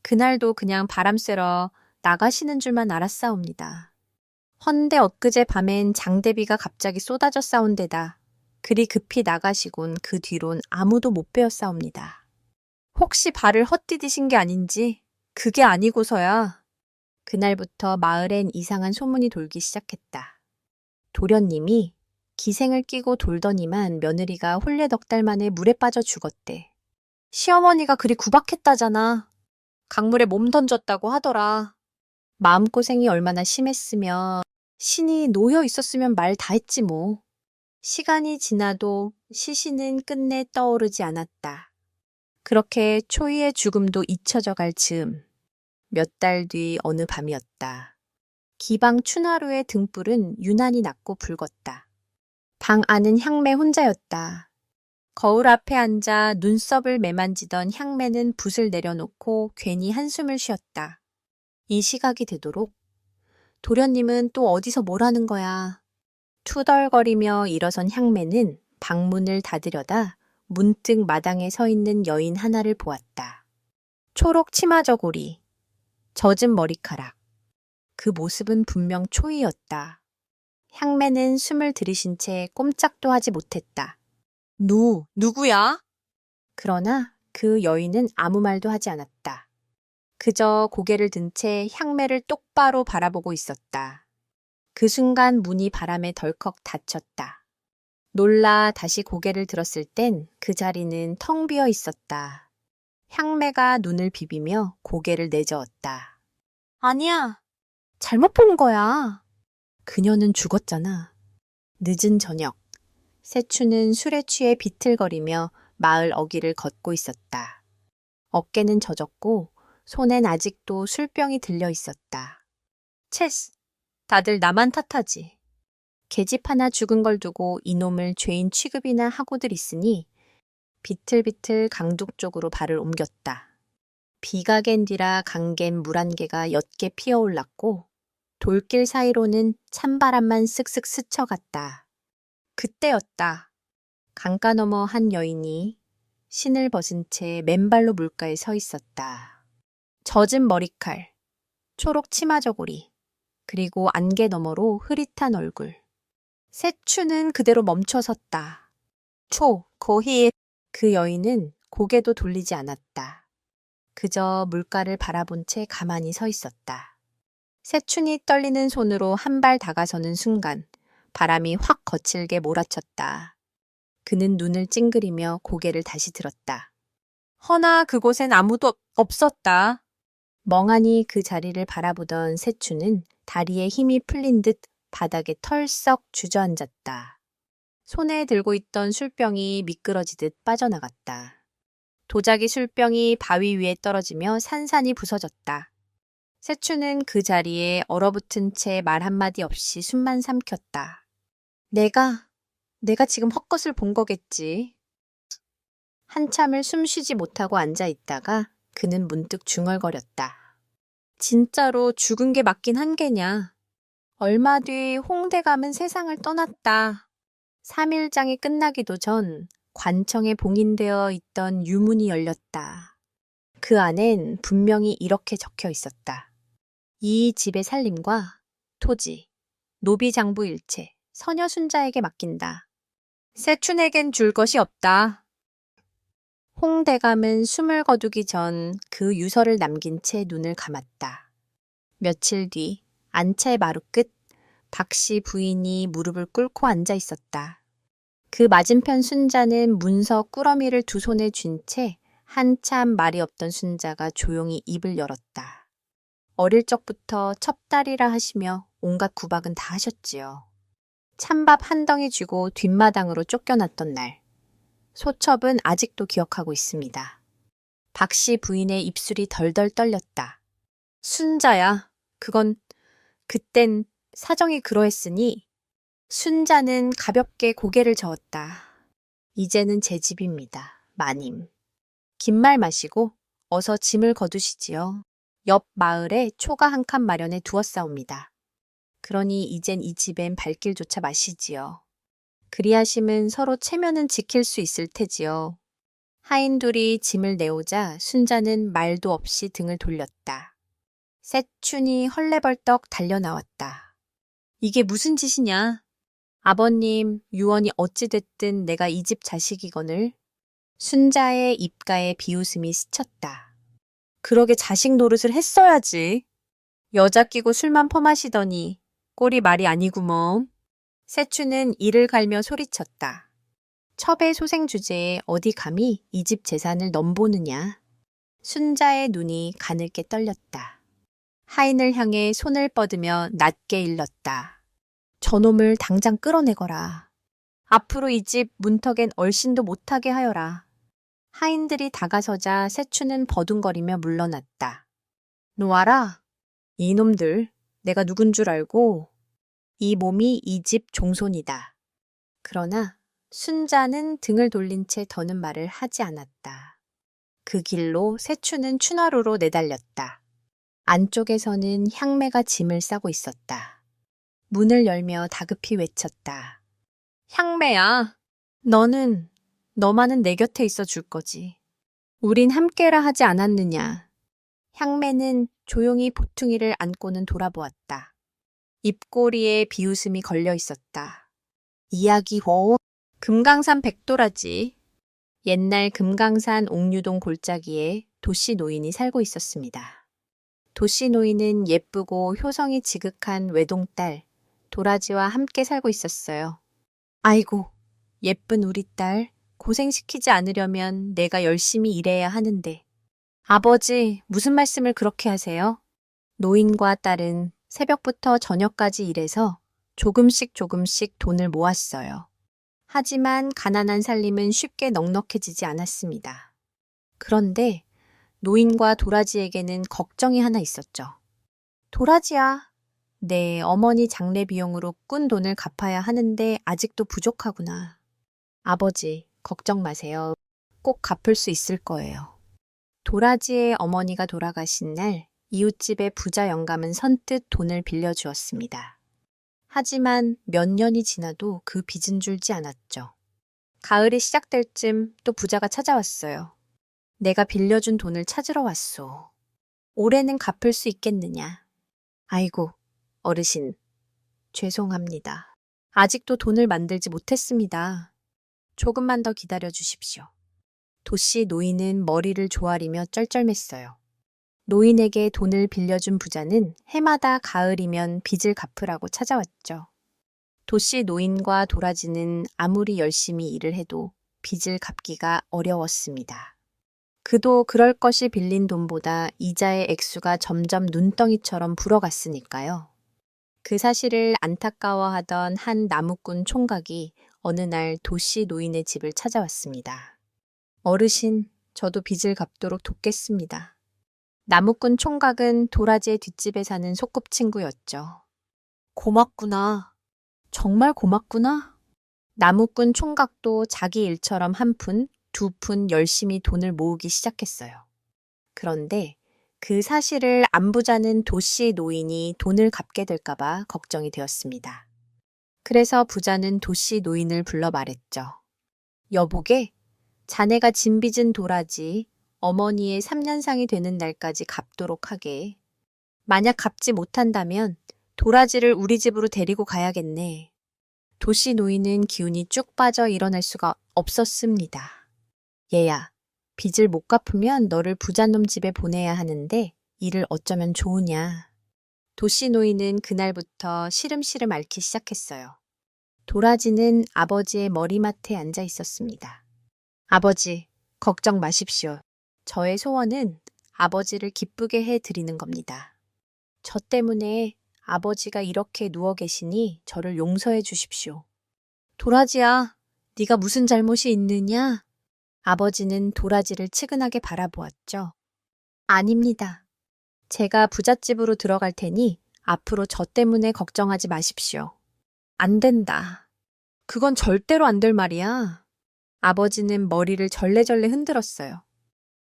A: 그날도 그냥 바람 쐬러 나가시는 줄만 알았사옵니다. 헌데 엊그제 밤엔 장대비가 갑자기 쏟아졌사온데다 그리 급히 나가시곤 그 뒤론 아무도 못 뵈었사옵니다. 혹시 발을 헛디디신 게 아닌지 그게 아니고서야. 그날부터 마을엔 이상한 소문이 돌기 시작했다. 도련님이 기생을 끼고 돌더니만 며느리가 혼례 넉 달 만에 물에 빠져 죽었대. 시어머니가 그리 구박했다잖아. 강물에 몸 던졌다고 하더라. 마음고생이 얼마나 심했으면 신이 놓여 있었으면 말 다 했지 뭐. 시간이 지나도 시신은 끝내 떠오르지 않았다. 그렇게 초이의 죽음도 잊혀져 갈 즈음 몇 달 뒤 어느 밤이었다. 기방 춘하루의 등불은 유난히 낮고 붉었다. 방 안은 향매 혼자였다. 거울 앞에 앉아 눈썹을 매만지던 향매는 붓을 내려놓고 괜히 한숨을 쉬었다. 이 시각이 되도록 도련님은 또 어디서 뭘 하는 거야? 투덜거리며 일어선 향매는 방문을 닫으려다 문득 마당에 서 있는 여인 하나를 보았다. 초록 치마 저고리, 젖은 머리카락. 그 모습은 분명 초이였다. 향매는 숨을 들이신 채 꼼짝도 하지 못했다. 누구야? 그러나 그 여인은 아무 말도 하지 않았다. 그저 고개를 든 채 향매를 똑바로 바라보고 있었다. 그 순간 문이 바람에 덜컥 닫혔다. 놀라 다시 고개를 들었을 땐 그 자리는 텅 비어 있었다. 향매가 눈을 비비며 고개를 내저었다. 아니야. 잘못 본 거야. 그녀는 죽었잖아. 늦은 저녁, 세추는 술에 취해 비틀거리며 마을 어귀를 걷고 있었다. 어깨는 젖었고 손엔 아직도 술병이 들려 있었다. 채스, 다들 나만 탓하지. 계집 하나 죽은 걸 두고 이놈을 죄인 취급이나 하고들 있으니 비틀비틀 강둑 쪽으로 발을 옮겼다. 비가 갠 뒤라 강갠 물 한 개가 옅게 피어올랐고 돌길 사이로는 찬바람만 쓱쓱 스쳐갔다. 그때였다. 강가 너머 한 여인이 신을 벗은 채 맨발로 물가에 서 있었다. 젖은 머리칼, 초록 치마 저고리, 그리고 안개 너머로 흐릿한 얼굴. 세추는 그대로 멈춰 섰다. 고히. 그 여인은 고개도 돌리지 않았다. 그저 물가를 바라본 채 가만히 서 있었다. 세춘이 떨리는 손으로 한 발 다가서는 순간 바람이 확 거칠게 몰아쳤다. 그는 눈을 찡그리며 고개를 다시 들었다. 허나 그곳엔 아무도 없었다. 멍하니 그 자리를 바라보던 세추는 다리에 힘이 풀린 듯 바닥에 털썩 주저앉았다. 손에 들고 있던 술병이 미끄러지듯 빠져나갔다. 도자기 술병이 바위 위에 떨어지며 산산이 부서졌다. 세추는 그 자리에 얼어붙은 채 말 한마디 없이 숨만 삼켰다. 내가 지금 헛것을 본 거겠지. 한참을 숨 쉬지 못하고 앉아 있다가 그는 문득 중얼거렸다. 진짜로 죽은 게 맞긴 한 게냐. 얼마 뒤 홍대감은 세상을 떠났다. 3일장이 끝나기도 전 관청에 봉인되어 있던 유문이 열렸다. 그 안엔 분명히 이렇게 적혀 있었다. 이 집의 살림과 토지, 노비장부 일체, 서녀 순자에게 맡긴다. 세춘에겐 줄 것이 없다. 홍대감은 숨을 거두기 전 그 유서를 남긴 채 눈을 감았다. 며칠 뒤 안채 마루 끝 박씨 부인이 무릎을 꿇고 앉아 있었다. 그 맞은편 순자는 문서 꾸러미를 두 손에 쥔 채 한참 말이 없던 순자가 조용히 입을 열었다. 어릴 적부터 첩다리라 하시며 온갖 구박은 다 하셨지요. 찬밥 한 덩이 쥐고 뒷마당으로 쫓겨났던 날. 소첩은 아직도 기억하고 있습니다. 박씨 부인의 입술이 덜덜 떨렸다. 순자야, 그땐 사정이 그러했으니. 순자는 가볍게 고개를 저었다. 이제는 제 집입니다, 마님. 긴 말 마시고 어서 짐을 거두시지요. 옆 마을에 초가 한 칸 마련해 두었사옵니다. 그러니 이젠 이 집엔 발길조차 마시지요. 그리하심은 서로 체면은 지킬 수 있을 테지요. 하인 둘이 짐을 내오자 순자는 말도 없이 등을 돌렸다. 세춘이 헐레벌떡 달려나왔다. 이게 무슨 짓이냐? 아버님, 유언이 어찌됐든 내가 이 집 자식이거늘. 순자의 입가에 비웃음이 스쳤다. 그러게 자식 노릇을 했어야지. 여자 끼고 술만 퍼마시더니 꼴이 말이 아니구먼. 세추는 이를 갈며 소리쳤다. 첩의 소생 주제에 어디 감히 이 집 재산을 넘보느냐. 순자의 눈이 가늘게 떨렸다. 하인을 향해 손을 뻗으며 낮게 일렀다. 저놈을 당장 끌어내거라. 앞으로 이 집 문턱엔 얼씬도 못하게 하여라. 하인들이 다가서자 세추는 버둥거리며 물러났다. 놓아라. 이놈들, 내가 누군 줄 알고. 이 몸이 이 집 종손이다. 그러나 순자는 등을 돌린 채 더는 말을 하지 않았다. 그 길로 세추는 춘하루로 내달렸다. 안쪽에서는 향매가 짐을 싸고 있었다. 문을 열며 다급히 외쳤다. 향매야, 너만은 내 곁에 있어 줄 거지. 우린 함께라 하지 않았느냐. 향매는 조용히 보퉁이를 안고는 돌아보았다. 입꼬리에 비웃음이 걸려 있었다. 이야기호, 금강산 백도라지. 옛날 금강산 옥류동 골짜기에 도씨 노인이 살고 있었습니다. 도씨 노인은 예쁘고 효성이 지극한 외동딸, 도라지와 함께 살고 있었어요. 아이고, 예쁜 우리 딸, 고생시키지 않으려면 내가 열심히 일해야 하는데. 아버지, 무슨 말씀을 그렇게 하세요? 노인과 딸은 새벽부터 저녁까지 일해서 조금씩 돈을 모았어요. 하지만 가난한 살림은 쉽게 넉넉해지지 않았습니다. 그런데 노인과 도라지에게는 걱정이 하나 있었죠. 도라지야, 내 어머니 장례 비용으로 꾼 돈을 갚아야 하는데 아직도 부족하구나. 아버지, 걱정 마세요. 꼭 갚을 수 있을 거예요. 도라지의 어머니가 돌아가신 날 이웃집의 부자 영감은 선뜻 돈을 빌려주었습니다. 하지만 몇 년이 지나도 그 빚은 줄지 않았죠. 가을이 시작될 쯤 또 부자가 찾아왔어요. 내가 빌려준 돈을 찾으러 왔소. 올해는 갚을 수 있겠느냐. 아이고, 어르신, 죄송합니다. 아직도 돈을 만들지 못했습니다. 조금만 더 기다려 주십시오. 도씨 노인은 머리를 조아리며 쩔쩔맸어요. 노인에게 돈을 빌려준 부자는 해마다 가을이면 빚을 갚으라고 찾아왔죠. 도씨 노인과 도라지는 아무리 열심히 일을 해도 빚을 갚기가 어려웠습니다. 그도 그럴 것이 빌린 돈보다 이자의 액수가 점점 눈덩이처럼 불어갔으니까요. 그 사실을 안타까워하던 한 나무꾼 총각이 어느 날 도씨 노인의 집을 찾아왔습니다. 어르신, 저도 빚을 갚도록 돕겠습니다. 나무꾼 총각은 도라지의 뒷집에 사는 소꿉친구였죠. 고맙구나. 정말 고맙구나. 나무꾼 총각도 자기 일처럼 한 푼, 두 푼 열심히 돈을 모으기 시작했어요. 그런데 그 사실을 안부자는 도씨 노인이 돈을 갚게 될까봐 걱정이 되었습니다. 그래서 부자는 도씨 노인을 불러 말했죠. 여보게, 자네가 짐 빚은 도라지, 어머니의 3년상이 되는 날까지 갚도록 하게. 만약 갚지 못한다면 도라지를 우리 집으로 데리고 가야겠네. 도씨 노인은 기운이 쭉 빠져 일어날 수가 없었습니다. 얘야, 빚을 못 갚으면 너를 부잣놈 집에 보내야 하는데 이를 어쩌면 좋으냐. 도씨 노인은 그날부터 시름시름 앓기 시작했어요. 도라지는 아버지의 머리맡에 앉아 있었습니다. 아버지, 걱정 마십시오. 저의 소원은 아버지를 기쁘게 해드리는 겁니다. 저 때문에 아버지가 이렇게 누워 계시니 저를 용서해 주십시오. 도라지야, 네가 무슨 잘못이 있느냐? 아버지는 도라지를 측은하게 바라보았죠. 아닙니다. 제가 부잣집으로 들어갈 테니 앞으로 저 때문에 걱정하지 마십시오. 안 된다. 그건 절대로 안 될 말이야. 아버지는 머리를 절레절레 흔들었어요.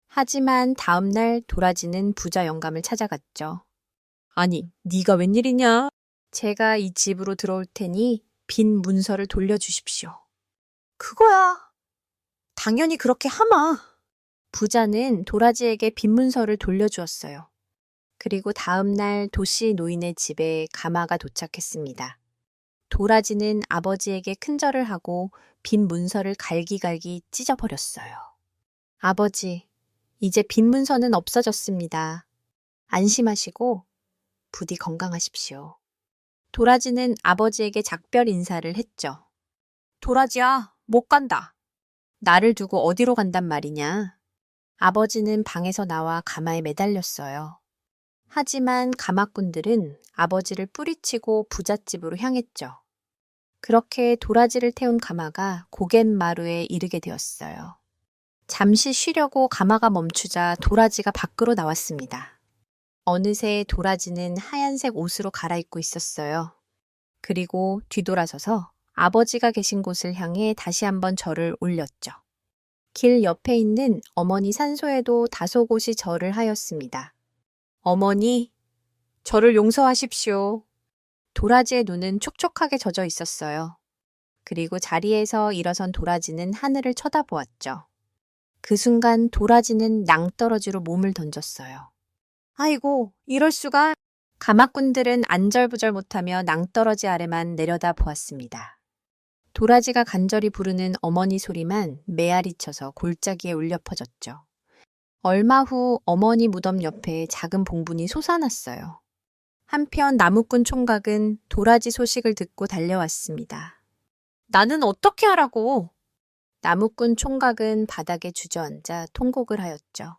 A: 하지만 다음 날 도라지는 부자 영감을 찾아갔죠. 아니, 네가 웬일이냐? 제가 이 집으로 들어올 테니 빈 문서를 돌려주십시오. 그거야. 당연히 그렇게 하마. 부자는 도라지에게 빈 문서를 돌려주었어요. 그리고 다음 날 도씨 노인의 집에 가마가 도착했습니다. 도라지는 아버지에게 큰절을 하고 빈 문서를 갈기갈기 찢어버렸어요. 아버지, 이제 빈 문서는 없어졌습니다. 안심하시고 부디 건강하십시오. 도라지는 아버지에게 작별 인사를 했죠. 도라지야, 못 간다. 나를 두고 어디로 간단 말이냐. 아버지는 방에서 나와 가마에 매달렸어요. 하지만 가마꾼들은 아버지를 뿌리치고 부잣집으로 향했죠. 그렇게 도라지를 태운 가마가 고갯마루에 이르게 되었어요. 잠시 쉬려고 가마가 멈추자 도라지가 밖으로 나왔습니다. 어느새 도라지는 하얀색 옷으로 갈아입고 있었어요. 그리고 뒤돌아서서 아버지가 계신 곳을 향해 다시 한번 절을 올렸죠. 길 옆에 있는 어머니 산소에도 다소 곳이 절을 하였습니다. 어머니, 저를 용서하십시오. 도라지의 눈은 촉촉하게 젖어 있었어요. 그리고 자리에서 일어선 도라지는 하늘을 쳐다보았죠. 그 순간 도라지는 낭떠러지로 몸을 던졌어요. 아이고, 이럴 수가. 가마꾼들은 안절부절 못하며 낭떠러지 아래만 내려다 보았습니다. 도라지가 간절히 부르는 어머니 소리만 메아리쳐서 골짜기에 울려 퍼졌죠. 얼마 후 어머니 무덤 옆에 작은 봉분이 솟아났어요. 한편 나무꾼 총각은 도라지 소식을 듣고 달려왔습니다. 나는 어떻게 하라고? 나무꾼 총각은 바닥에 주저앉아 통곡을 하였죠.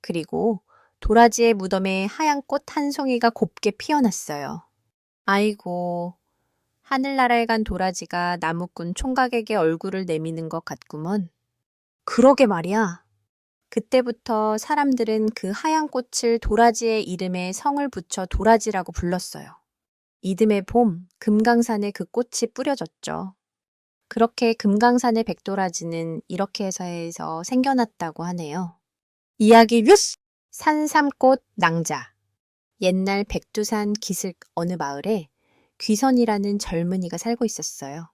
A: 그리고 도라지의 무덤에 하얀 꽃 한 송이가 곱게 피어났어요. 아이고, 하늘나라에 간 도라지가 나무꾼 총각에게 얼굴을 내미는 것 같구먼. 그러게 말이야. 그때부터 사람들은 그 하얀 꽃을 도라지의 이름에 성을 붙여 도라지라고 불렀어요. 이듬해 봄, 금강산에 그 꽃이 뿌려졌죠. 그렇게 금강산의 백도라지는 이렇게 해서 생겨났다고 하네요. 이야기 뉴스! 산삼꽃 낭자. 옛날 백두산 기슭 어느 마을에 귀선이라는 젊은이가 살고 있었어요.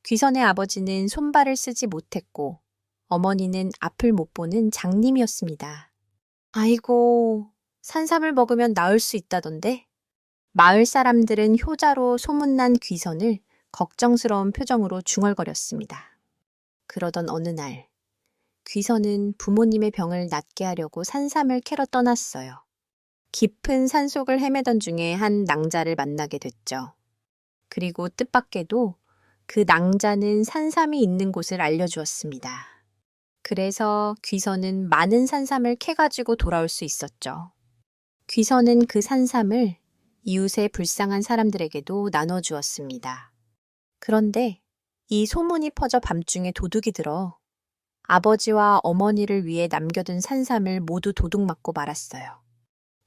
A: 귀선의 아버지는 손발을 쓰지 못했고 어머니는 앞을 못 보는 장님이었습니다. 아이고, 산삼을 먹으면 나을 수 있다던데? 마을 사람들은 효자로 소문난 귀선을 걱정스러운 표정으로 중얼거렸습니다. 그러던 어느 날, 귀선은 부모님의 병을 낫게 하려고 산삼을 캐러 떠났어요. 깊은 산속을 헤매던 중에 한 낭자를 만나게 됐죠. 그리고 뜻밖에도 그 낭자는 산삼이 있는 곳을 알려주었습니다. 그래서 귀선은 많은 산삼을 캐가지고 돌아올 수 있었죠. 귀선은 그 산삼을 이웃의 불쌍한 사람들에게도 나눠주었습니다. 그런데 이 소문이 퍼져 밤중에 도둑이 들어 아버지와 어머니를 위해 남겨둔 산삼을 모두 도둑맞고 말았어요.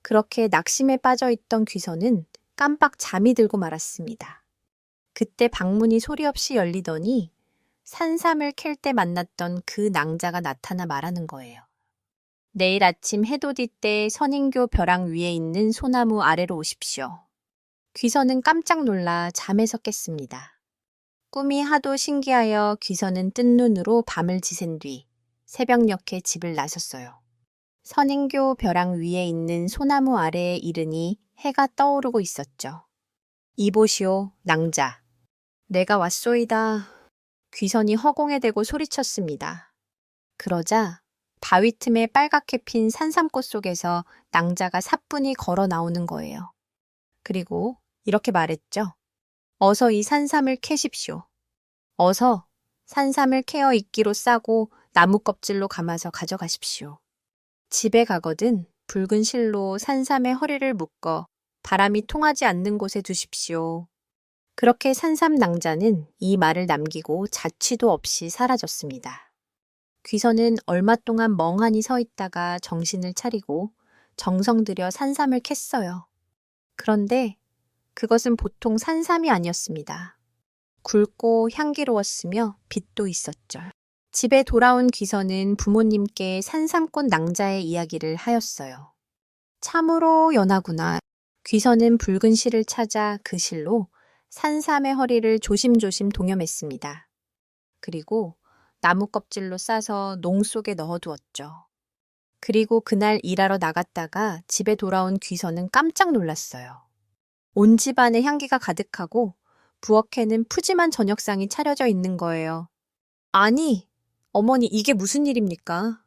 A: 그렇게 낙심에 빠져있던 귀선은 깜빡 잠이 들고 말았습니다. 그때 방문이 소리 없이 열리더니 산삼을 캘 때 만났던 그 낭자가 나타나 말하는 거예요. 내일 아침 해돋이 때 선인교 벼랑 위에 있는 소나무 아래로 오십시오. 귀선은 깜짝 놀라 잠에서 깼습니다. 꿈이 하도 신기하여 귀선은 뜬 눈으로 밤을 지샌 뒤 새벽녘에 집을 나섰어요. 선인교 벼랑 위에 있는 소나무 아래에 이르니 해가 떠오르고 있었죠. 이보시오, 낭자. 내가 왔소이다. 귀선이 허공에 대고 소리쳤습니다. 그러자 바위 틈에 빨갛게 핀 산삼꽃 속에서 낭자가 사뿐히 걸어 나오는 거예요. 그리고 이렇게 말했죠. 어서 이 산삼을 캐십시오. 어서 산삼을 캐어 이끼로 싸고 나무 껍질로 감아서 가져가십시오. 집에 가거든 붉은 실로 산삼의 허리를 묶어 바람이 통하지 않는 곳에 두십시오. 그렇게 산삼 낭자는 이 말을 남기고 자취도 없이 사라졌습니다. 귀선은 얼마 동안 멍하니 서 있다가 정신을 차리고 정성 들여 산삼을 캤어요. 그런데 그것은 보통 산삼이 아니었습니다. 굵고 향기로웠으며 빛도 있었죠. 집에 돌아온 귀선은 부모님께 산삼꽃 낭자의 이야기를 하였어요. 참으로 연하구나. 귀선은 붉은 실을 찾아 그 실로 산삼의 허리를 조심조심 동여맸습니다. 그리고 나무 껍질로 싸서 농 속에 넣어두었죠. 그리고 그날 일하러 나갔다가 집에 돌아온 귀선은 깜짝 놀랐어요. 온 집안에 향기가 가득하고 부엌에는 푸짐한 저녁상이 차려져 있는 거예요. 아니, 어머니 이게 무슨 일입니까?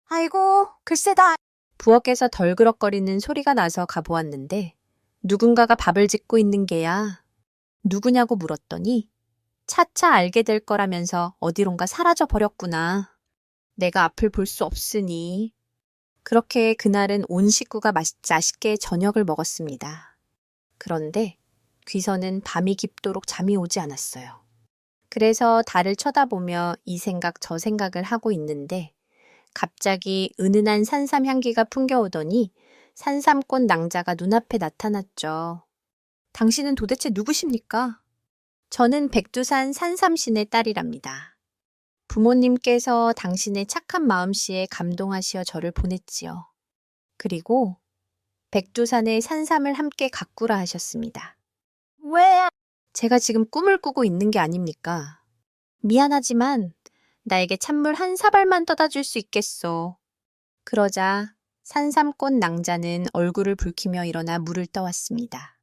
A: 아이고, 글쎄다. 부엌에서 덜그럭거리는 소리가 나서 가보았는데 누군가가 밥을 짓고 있는 게야. 누구냐고 물었더니 차차 알게 될 거라면서 어디론가 사라져 버렸구나. 내가 앞을 볼 수 없으니. 그렇게 그날은 온 식구가 맛있게 저녁을 먹었습니다. 그런데 귀선은 밤이 깊도록 잠이 오지 않았어요. 그래서 달을 쳐다보며 이 생각 저 생각을 하고 있는데 갑자기 은은한 산삼 향기가 풍겨오더니 산삼꽃 낭자가 눈앞에 나타났죠. 당신은 도대체 누구십니까? 저는 백두산 산삼신의 딸이랍니다. 부모님께서 당신의 착한 마음씨에 감동하시어 저를 보냈지요. 그리고 백두산의 산삼을 함께 가꾸라 하셨습니다.
B: 왜?
A: 제가 지금 꿈을 꾸고 있는 게 아닙니까? 미안하지만 나에게 찬물 한 사발만 떠다 줄 수 있겠소. 그러자 산삼꽃 낭자는 얼굴을 붉히며 일어나 물을 떠왔습니다.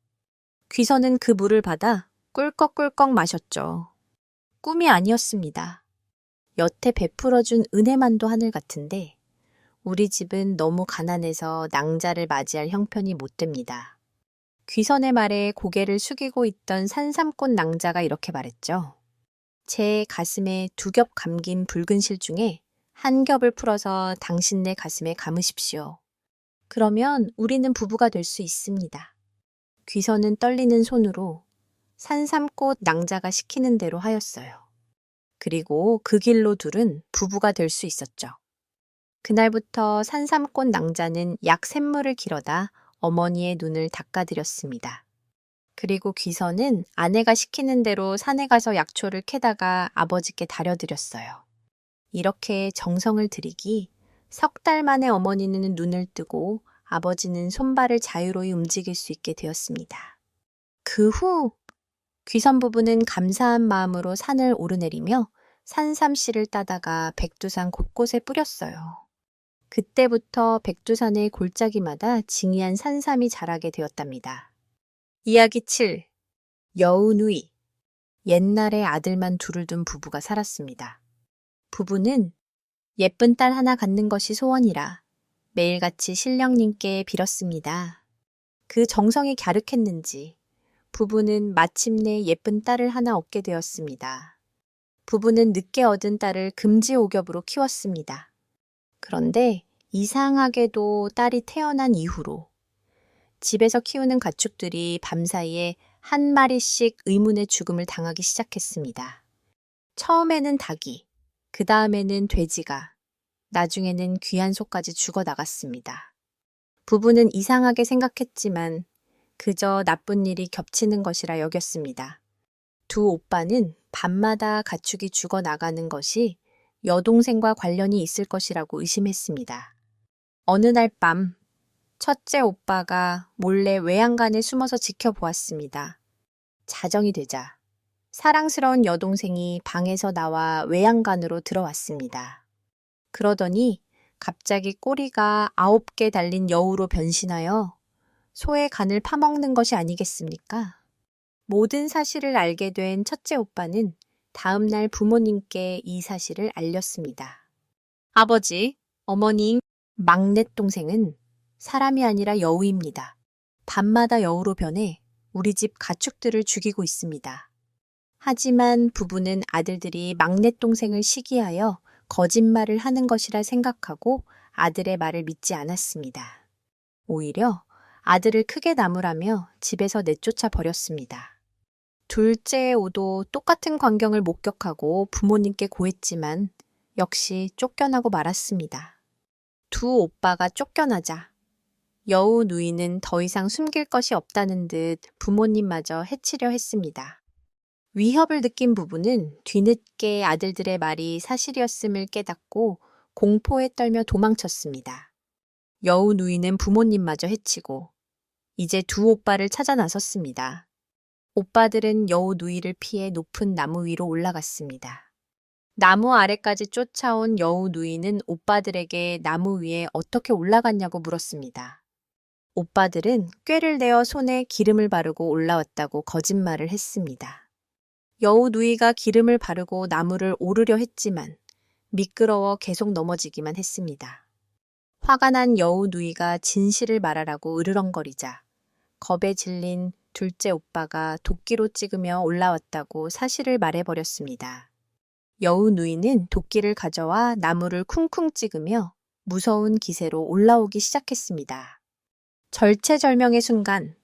A: 귀선은 그 물을 받아 꿀꺽꿀꺽 마셨죠. 꿈이 아니었습니다. 여태 베풀어준 은혜만도 하늘 같은데 우리 집은 너무 가난해서 낭자를 맞이할 형편이 못 됩니다. 귀선의 말에 고개를 숙이고 있던 산삼꽃 낭자가 이렇게 말했죠. 제 가슴에 두 겹 감긴 붉은 실 중에 한 겹을 풀어서 당신네 가슴에 감으십시오. 그러면 우리는 부부가 될 수 있습니다. 귀선은 떨리는 손으로 산삼꽃 낭자가 시키는 대로 하였어요. 그리고 그 길로 둘은 부부가 될 수 있었죠. 그날부터 산삼꽃 낭자는 약 샘물을 길어다 어머니의 눈을 닦아드렸습니다. 그리고 귀선은 아내가 시키는 대로 산에 가서 약초를 캐다가 아버지께 다려드렸어요. 이렇게 정성을 들이기 석 달 만에 어머니는 눈을 뜨고 아버지는 손발을 자유로이 움직일 수 있게 되었습니다. 그 후 귀선 부부는 감사한 마음으로 산을 오르내리며 산삼씨를 따다가 백두산 곳곳에 뿌렸어요. 그때부터 백두산의 골짜기마다 징이한 산삼이 자라게 되었답니다. 이야기 7. 여우누이. 옛날에 아들만 둘을 둔 부부가 살았습니다. 부부는 예쁜 딸 하나 갖는 것이 소원이라 매일같이 신령님께 빌었습니다. 그 정성이 갸륵했는지 부부는 마침내 예쁜 딸을 하나 얻게 되었습니다. 부부는 늦게 얻은 딸을 금지옥엽으로 키웠습니다. 그런데 이상하게도 딸이 태어난 이후로 집에서 키우는 가축들이 밤사이에 한 마리씩 의문의 죽음을 당하기 시작했습니다. 처음에는 닭이, 그 다음에는 돼지가, 나중에는 귀한 소까지 죽어나갔습니다. 부부는 이상하게 생각했지만 그저 나쁜 일이 겹치는 것이라 여겼습니다. 두 오빠는 밤마다 가축이 죽어나가는 것이 여동생과 관련이 있을 것이라고 의심했습니다. 어느 날 밤, 첫째 오빠가 몰래 외양간에 숨어서 지켜보았습니다. 자정이 되자 사랑스러운 여동생이 방에서 나와 외양간으로 들어왔습니다. 그러더니 갑자기 꼬리가 9개 달린 여우로 변신하여 소의 간을 파먹는 것이 아니겠습니까? 모든 사실을 알게 된 첫째 오빠는 다음 날 부모님께 이 사실을 알렸습니다. 아버지, 어머님, 막내 동생은 사람이 아니라 여우입니다. 밤마다 여우로 변해 우리 집 가축들을 죽이고 있습니다. 하지만 부부는 아들들이 막내 동생을 시기하여 거짓말을 하는 것이라 생각하고 아들의 말을 믿지 않았습니다. 오히려 아들을 크게 나무라며 집에서 내쫓아 버렸습니다. 둘째 오도 똑같은 광경을 목격하고 부모님께 고했지만 역시 쫓겨나고 말았습니다. 두 오빠가 쫓겨나자 여우 누이는 더 이상 숨길 것이 없다는 듯 부모님마저 해치려 했습니다. 위협을 느낀 부부는 뒤늦게 아들들의 말이 사실이었음을 깨닫고 공포에 떨며 도망쳤습니다. 여우 누이는 부모님마저 해치고 이제 두 오빠를 찾아 나섰습니다. 오빠들은 여우 누이를 피해 높은 나무 위로 올라갔습니다. 나무 아래까지 쫓아온 여우 누이는 오빠들에게 나무 위에 어떻게 올라갔냐고 물었습니다. 오빠들은 꾀를 내어 손에 기름을 바르고 올라왔다고 거짓말을 했습니다. 여우 누이가 기름을 바르고 나무를 오르려 했지만 미끄러워 계속 넘어지기만 했습니다. 화가 난 여우 누이가 진실을 말하라고 으르렁거리자 겁에 질린 둘째 오빠가 도끼로 찍으며 올라왔다고 사실을 말해버렸습니다. 여우 누이는 도끼를 가져와 나무를 쿵쿵 찍으며 무서운 기세로 올라오기 시작했습니다. 절체절명의 순간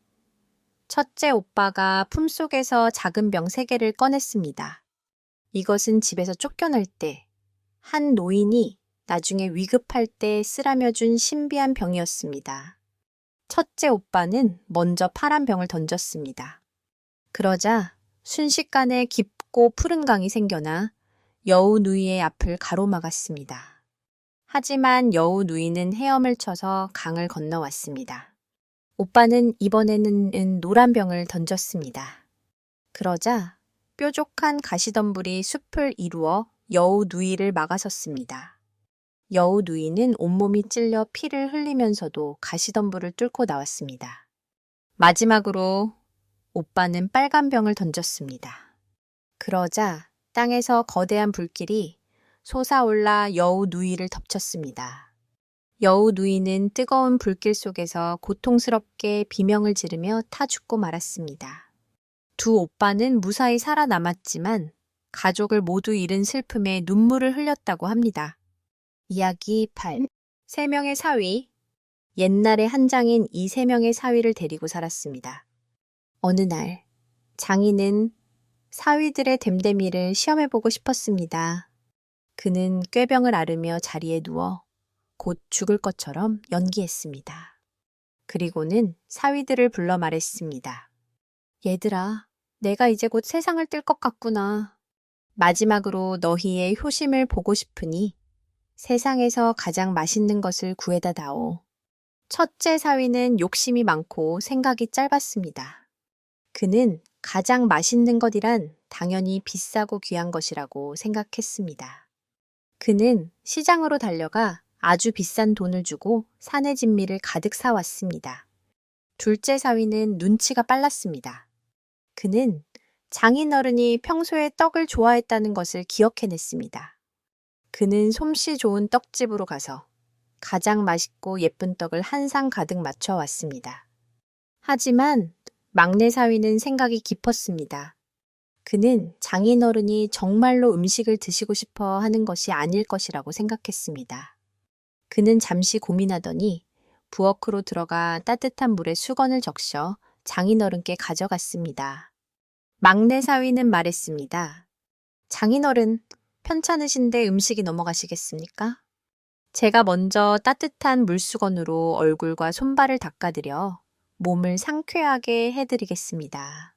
A: 첫째 오빠가 품속에서 작은 병 3개를 꺼냈습니다. 이것은 집에서 쫓겨날 때 한 노인이 나중에 위급할 때 쓰라며 준 신비한 병이었습니다. 첫째 오빠는 먼저 파란 병을 던졌습니다. 그러자 순식간에 깊고 푸른 강이 생겨나 여우 누이의 앞을 가로막았습니다. 하지만 여우 누이는 헤엄을 쳐서 강을 건너왔습니다. 오빠는 이번에는 노란 병을 던졌습니다. 그러자 뾰족한 가시덤불이 숲을 이루어 여우 누이를 막아섰습니다. 여우 누이는 온몸이 찔려 피를 흘리면서도 가시덤불을 뚫고 나왔습니다. 마지막으로 오빠는 빨간 병을 던졌습니다. 그러자 땅에서 거대한 불길이 솟아올라 여우 누이를 덮쳤습니다. 여우 누이는 뜨거운 불길 속에서 고통스럽게 비명을 지르며 타 죽고 말았습니다. 두 오빠는 무사히 살아남았지만 가족을 모두 잃은 슬픔에 눈물을 흘렸다고 합니다. 이야기 8. 세 명의 사위. 옛날에 한 장인 이 세 명의 사위를 데리고 살았습니다. 어느 날 장인은 사위들의 됨됨이를 시험해보고 싶었습니다. 그는 꾀병을 앓으며 자리에 누워 곧 죽을 것처럼 연기했습니다. 그리고는 사위들을 불러 말했습니다. 얘들아, 내가 이제 곧 세상을 뜰 것 같구나. 마지막으로 너희의 효심을 보고 싶으니 세상에서 가장 맛있는 것을 구해다 다오. 첫째 사위는 욕심이 많고 생각이 짧았습니다. 그는 가장 맛있는 것이란 당연히 비싸고 귀한 것이라고 생각했습니다. 그는 시장으로 달려가 아주 비싼 돈을 주고 산의 진미를 가득 사왔습니다. 둘째 사위는 눈치가 빨랐습니다. 그는 장인어른이 평소에 떡을 좋아했다는 것을 기억해냈습니다. 그는 솜씨 좋은 떡집으로 가서 가장 맛있고 예쁜 떡을 한 상 가득 맞춰왔습니다. 하지만 막내 사위는 생각이 깊었습니다. 그는 장인어른이 정말로 음식을 드시고 싶어 하는 것이 아닐 것이라고 생각했습니다. 그는 잠시 고민하더니 부엌으로 들어가 따뜻한 물에 수건을 적셔 장인어른께 가져갔습니다. 막내 사위는 말했습니다. 장인어른, 편찮으신데 음식이 넘어가시겠습니까? 제가 먼저 따뜻한 물수건으로 얼굴과 손발을 닦아드려 몸을 상쾌하게 해드리겠습니다.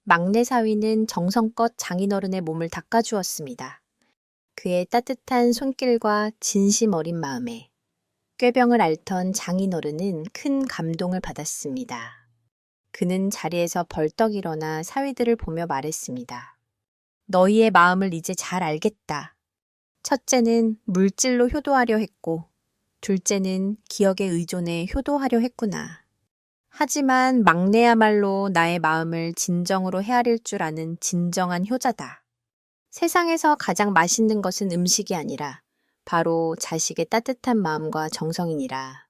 A: 막내 사위는 정성껏 장인어른의 몸을 닦아주었습니다. 그의 따뜻한 손길과 진심 어린 마음에 꾀병을 앓던 장인어른은 큰 감동을 받았습니다. 그는 자리에서 벌떡 일어나 사위들을 보며 말했습니다. 너희의 마음을 이제 잘 알겠다. 첫째는 물질로 효도하려 했고, 둘째는 기억에 의존해 효도하려 했구나. 하지만 막내야말로 나의 마음을 진정으로 헤아릴 줄 아는 진정한 효자다. 세상에서 가장 맛있는 것은 음식이 아니라 바로 자식의 따뜻한 마음과 정성이니라.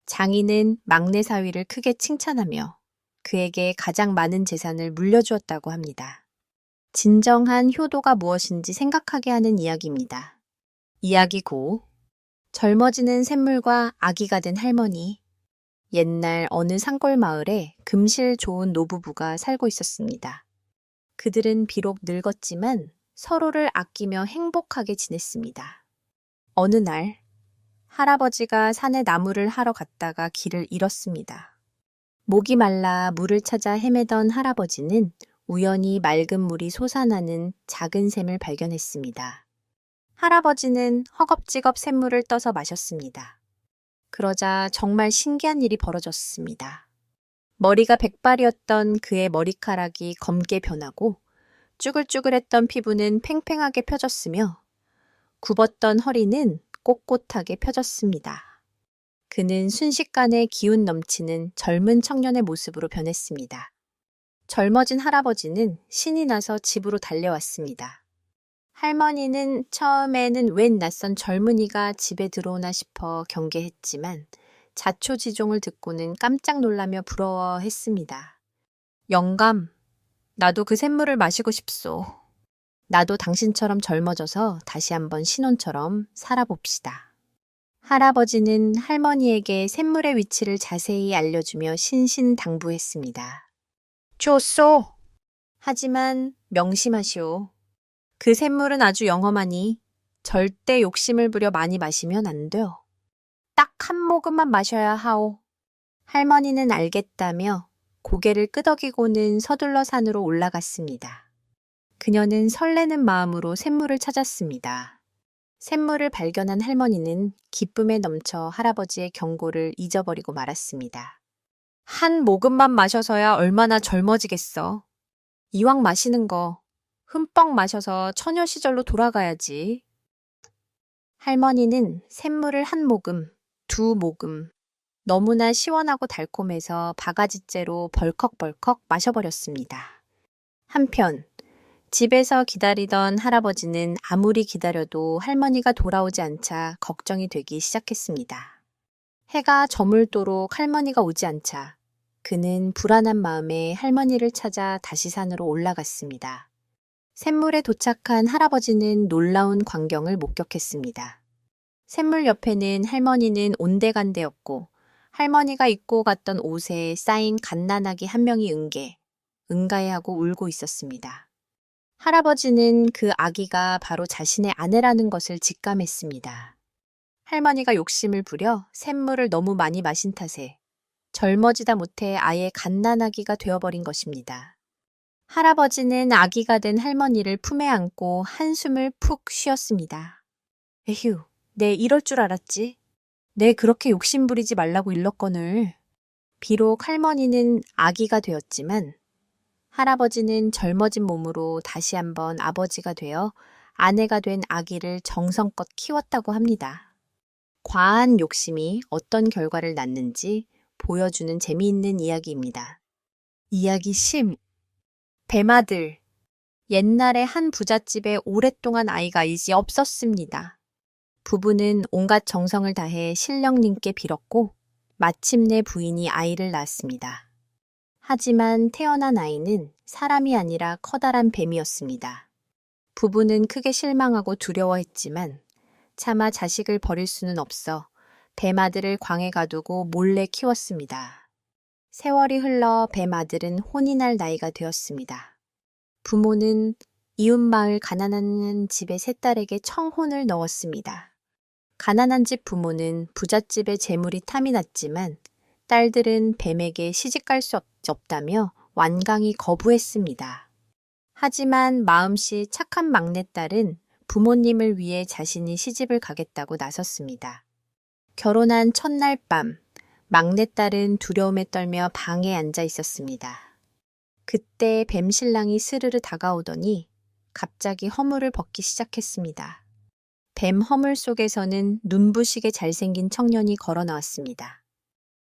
A: 장인은 막내 사위를 크게 칭찬하며 그에게 가장 많은 재산을 물려주었다고 합니다. 진정한 효도가 무엇인지 생각하게 하는 이야기입니다. 이야기 9. 젊어지는 샘물과 아기가 된 할머니. 옛날 어느 산골 마을에 금실 좋은 노부부가 살고 있었습니다. 그들은 비록 늙었지만 서로를 아끼며 행복하게 지냈습니다. 어느 날 할아버지가 산에 나무를 하러 갔다가 길을 잃었습니다. 목이 말라 물을 찾아 헤매던 할아버지는 우연히 맑은 물이 솟아나는 작은 샘을 발견했습니다. 할아버지는 허겁지겁 샘물을 떠서 마셨습니다. 그러자 정말 신기한 일이 벌어졌습니다. 머리가 백발이었던 그의 머리카락이 검게 변하고 쭈글쭈글했던 피부는 팽팽하게 펴졌으며 굽었던 허리는 꼿꼿하게 펴졌습니다. 그는 순식간에 기운 넘치는 젊은 청년의 모습으로 변했습니다. 젊어진 할아버지는 신이 나서 집으로 달려왔습니다. 할머니는 처음에는 웬 낯선 젊은이가 집에 들어오나 싶어 경계했지만 자초지종을 듣고는 깜짝 놀라며 부러워했습니다. 영감, 나도 그 샘물을 마시고 싶소. 나도 당신처럼 젊어져서 다시 한번 신혼처럼 살아봅시다. 할아버지는 할머니에게 샘물의 위치를 자세히 알려주며 신신당부했습니다. 좋소. 하지만 명심하시오. 그 샘물은 아주 영험하니 절대 욕심을 부려 많이 마시면 안 돼요. 딱 한 모금만 마셔야 하오. 할머니는 알겠다며 고개를 끄덕이고는 서둘러 산으로 올라갔습니다. 그녀는 설레는 마음으로 샘물을 찾았습니다. 샘물을 발견한 할머니는 기쁨에 넘쳐 할아버지의 경고를 잊어버리고 말았습니다. 한 모금만 마셔서야 얼마나 젊어지겠어. 이왕 마시는 거 흠뻑 마셔서 처녀 시절로 돌아가야지. 할머니는 샘물을 한 모금, 두 모금, 너무나 시원하고 달콤해서 바가지째로 벌컥벌컥 마셔버렸습니다. 한편 집에서 기다리던 할아버지는 아무리 기다려도 할머니가 돌아오지 않자 걱정이 되기 시작했습니다. 해가 저물도록 할머니가 오지 않자 그는 불안한 마음에 할머니를 찾아 다시 산으로 올라갔습니다. 샘물에 도착한 할아버지는 놀라운 광경을 목격했습니다. 샘물 옆에는 할머니는 온데간데였고 할머니가 입고 갔던 옷에 쌓인 갓난아기 한 명이 응가해하고 울고 있었습니다. 할아버지는 그 아기가 바로 자신의 아내라는 것을 직감했습니다. 할머니가 욕심을 부려 샘물을 너무 많이 마신 탓에 젊어지다 못해 아예 갓난아기가 되어버린 것입니다. 할아버지는 아기가 된 할머니를 품에 안고 한숨을 푹 쉬었습니다. 에휴, 내 이럴 줄 알았지. 내 그렇게 욕심 부리지 말라고 일렀거늘. 비록 할머니는 아기가 되었지만 할아버지는 젊어진 몸으로 다시 한번 아버지가 되어 아내가 된 아기를 정성껏 키웠다고 합니다. 과한 욕심이 어떤 결과를 낳는지 보여주는 재미있는 이야기입니다. 이야기 10. 뱀아들. 옛날에 한 부잣집에 오랫동안 아이가 없었습니다. 부부는 온갖 정성을 다해 신령님께 빌었고 마침내 부인이 아이를 낳았습니다. 하지만 태어난 아이는 사람이 아니라 커다란 뱀이었습니다. 부부는 크게 실망하고 두려워했지만 차마 자식을 버릴 수는 없어 뱀아들을 광에 가두고 몰래 키웠습니다. 세월이 흘러 뱀아들은 혼이 날 나이가 되었습니다. 부모는 이웃마을 가난한 집의 세 딸에게 청혼을 넣었습니다. 가난한 집 부모는 부잣집의 재물이 탐이 났지만 딸들은 뱀에게 시집갈 수 없다며 완강히 거부했습니다. 하지만 마음씨 착한 막내딸은 부모님을 위해 자신이 시집을 가겠다고 나섰습니다. 결혼한 첫날 밤, 막내딸은 두려움에 떨며 방에 앉아 있었습니다. 그때 뱀신랑이 스르르 다가오더니 갑자기 허물을 벗기 시작했습니다. 뱀 허물 속에서는 눈부시게 잘생긴 청년이 걸어 나왔습니다.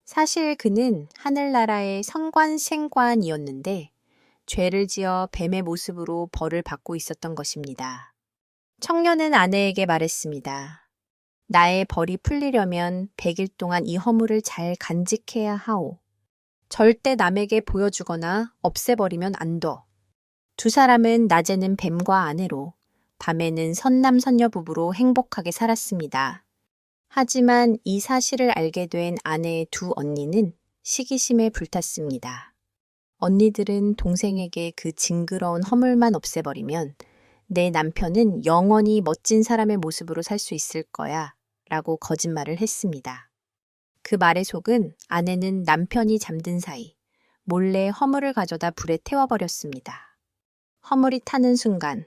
A: 사실 그는 하늘나라의 선관생관이었는데 죄를 지어 뱀의 모습으로 벌을 받고 있었던 것입니다. 청년은 아내에게 말했습니다. 나의 벌이 풀리려면 100일 동안 이 허물을 잘 간직해야 하오. 절대 남에게 보여주거나 없애버리면 안 둬. 두 사람은 낮에는 뱀과 아내로, 밤에는 선남선녀 부부로 행복하게 살았습니다. 하지만 이 사실을 알게 된 아내의 두 언니는 시기심에 불탔습니다. 언니들은 동생에게 그 징그러운 허물만 없애버리면 내 남편은 영원히 멋진 사람의 모습으로 살 수 있을 거야 라고 거짓말을 했습니다. 그 말에 속은 아내는 남편이 잠든 사이 몰래 허물을 가져다 불에 태워버렸습니다. 허물이 타는 순간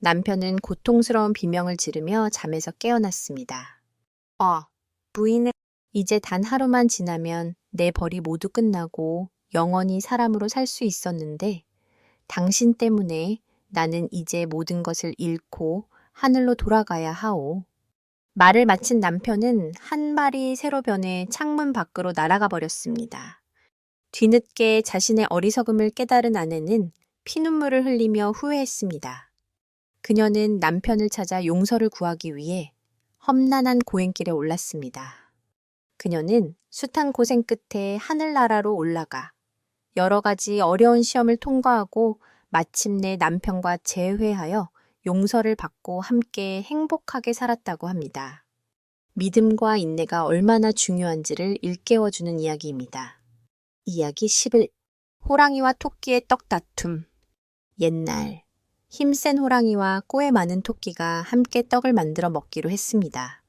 A: 남편은 고통스러운 비명을 지르며 잠에서 깨어났습니다. 부인은 이제 단 하루만 지나면 내 벌이 모두 끝나고 영원히 사람으로 살 수 있었는데 당신 때문에 나는 이제 모든 것을 잃고 하늘로 돌아가야 하오. 말을 마친 남편은 한 마리 새로 변해 창문 밖으로 날아가 버렸습니다. 뒤늦게 자신의 어리석음을 깨달은 아내는 피눈물을 흘리며 후회했습니다. 그녀는 남편을 찾아 용서를 구하기 위해 험난한 고행길에 올랐습니다. 그녀는 숱한 고생 끝에 하늘나라로 올라가 여러 가지 어려운 시험을 통과하고 마침내 남편과 재회하여 용서를 받고 함께 행복하게 살았다고 합니다. 믿음과 인내가 얼마나 중요한지를 일깨워주는 이야기입니다. 이야기 11. 호랑이와 토끼의 떡 다툼. 옛날 힘센 호랑이와 꼬에 많은 토끼가 함께 떡을 만들어 먹기로 했습니다.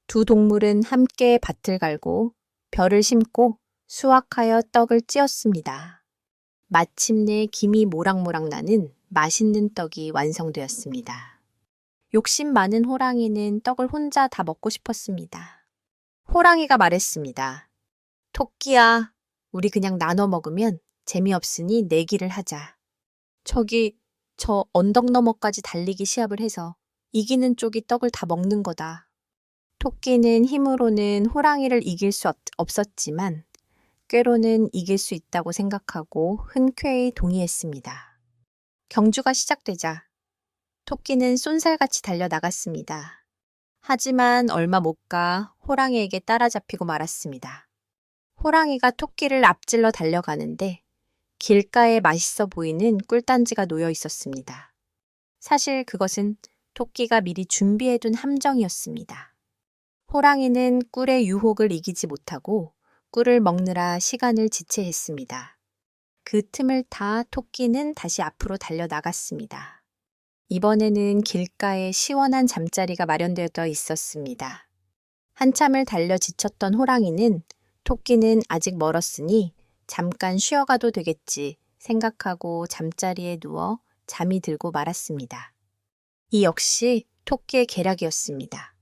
A: 두 동물은 함께 밭을 갈고 벼를 심고 수확하여 떡을 찧었습니다. 마침내 김이 모락모락 나는 맛있는 떡이 완성되었습니다. 욕심 많은 호랑이는 떡을 혼자 다 먹고 싶었습니다. 호랑이가 말했습니다. 토끼야, 우리 그냥 나눠 먹으면 재미없으니 내기를 하자. 저기, 저 언덕 너머까지 달리기 시합을 해서 이기는 쪽이 떡을 다 먹는 거다. 토끼는 힘으로는 호랑이를 이길 수 없었지만 꾀로는 이길 수 있다고 생각하고 흔쾌히 동의했습니다. 경주가 시작되자 토끼는 쏜살같이 달려나갔습니다. 하지만 얼마 못 가 호랑이에게 따라잡히고 말았습니다. 호랑이가 토끼를 앞질러 달려가는데 길가에 맛있어 보이는 꿀단지가 놓여 있었습니다. 사실 그것은 토끼가 미리 준비해둔 함정이었습니다. 호랑이는 꿀의 유혹을 이기지 못하고 꿀을 먹느라 시간을 지체했습니다. 그 틈을 타 토끼는 다시 앞으로 달려나갔습니다. 이번에는 길가에 시원한 잠자리가 마련되어 있었습니다. 한참을 달려 지쳤던 호랑이는 토끼는 아직 멀었으니 잠깐 쉬어가도 되겠지 생각하고 잠자리에 누워 잠이 들고 말았습니다. 이 역시 토끼의 계략이었습니다.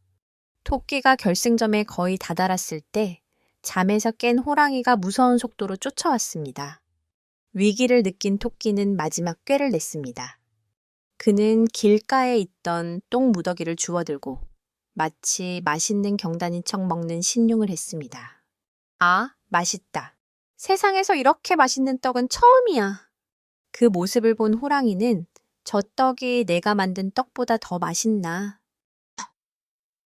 A: 토끼가 결승점에 거의 다다랐을 때 잠에서 깬 호랑이가 무서운 속도로 쫓아왔습니다. 위기를 느낀 토끼는 마지막 꾀를 냈습니다. 그는 길가에 있던 똥 무더기를 주워들고 마치 맛있는 경단인 척 먹는 신용을 했습니다. 아, 맛있다. 세상에서 이렇게 맛있는 떡은 처음이야. 그 모습을 본 호랑이는 저 떡이 내가 만든 떡보다 더 맛있나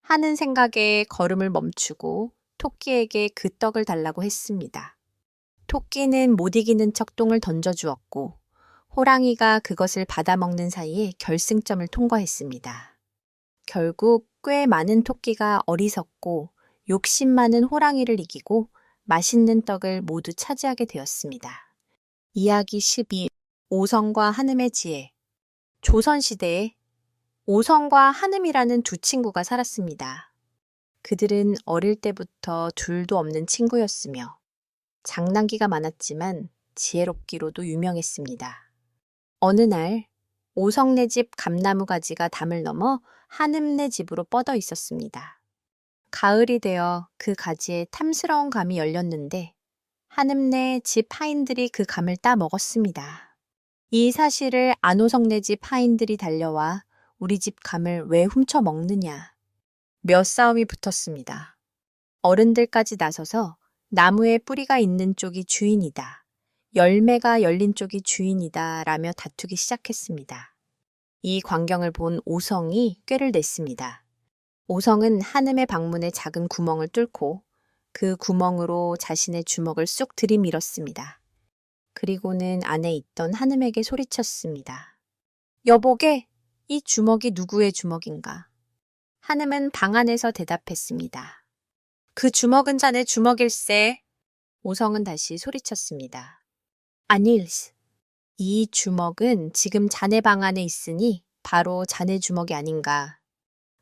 A: 하는 생각에 걸음을 멈추고 토끼에게 그 떡을 달라고 했습니다. 토끼는 못 이기는 척 똥을 던져주었고 호랑이가 그것을 받아먹는 사이에 결승점을 통과했습니다. 결국 꽤 많은 토끼가 어리석고 욕심 많은 호랑이를 이기고 맛있는 떡을 모두 차지하게 되었습니다. 이야기 12. 오성과 한음의 지혜. 조선시대에 오성과 한음이라는 두 친구가 살았습니다. 그들은 어릴 때부터 둘도 없는 친구였으며 장난기가 많았지만 지혜롭기로도 유명했습니다. 어느 날 오성네 집 감나무 가지가 담을 넘어 한음네 집으로 뻗어 있었습니다. 가을이 되어 그 가지에 탐스러운 감이 열렸는데 한음네 집 하인들이 그 감을 따 먹었습니다. 이 사실을 안오성네 집 하인들이 달려와 우리 집 감을 왜 훔쳐 먹느냐 몇 싸움이 붙었습니다. 어른들까지 나서서 나무에 뿌리가 있는 쪽이 주인이다. 열매가 열린 쪽이 주인이다 라며 다투기 시작했습니다. 이 광경을 본 오성이 꾀를 냈습니다. 오성은 한음의 방문에 작은 구멍을 뚫고 그 구멍으로 자신의 주먹을 쑥 들이밀었습니다. 그리고는 안에 있던 한음에게 소리쳤습니다. 여보게, 이 주먹이 누구의 주먹인가? 한음은 방 안에서 대답했습니다. 그 주먹은 자네 주먹일세. 오성은 다시 소리쳤습니다. 아닐스, 이 주먹은 지금 자네 방 안에 있으니 바로 자네 주먹이 아닌가.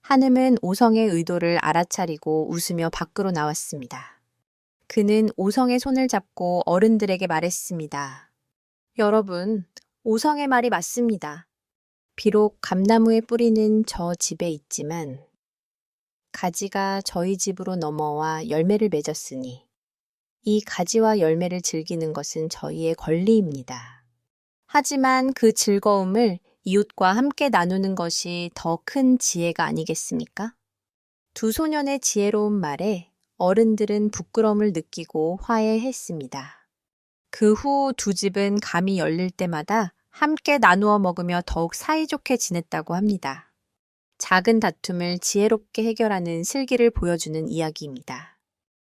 A: 한음은 오성의 의도를 알아차리고 웃으며 밖으로 나왔습니다. 그는 오성의 손을 잡고 어른들에게 말했습니다. 여러분, 오성의 말이 맞습니다. 비록 감나무의 뿌리는 저 집에 있지만 가지가 저희 집으로 넘어와 열매를 맺었으니 이 가지와 열매를 즐기는 것은 저희의 권리입니다. 하지만 그 즐거움을 이웃과 함께 나누는 것이 더 큰 지혜가 아니겠습니까? 두 소년의 지혜로운 말에 어른들은 부끄러움을 느끼고 화해했습니다. 그 후 두 집은 감이 열릴 때마다 함께 나누어 먹으며 더욱 사이좋게 지냈다고 합니다. 작은 다툼을 지혜롭게 해결하는 슬기를 보여주는 이야기입니다.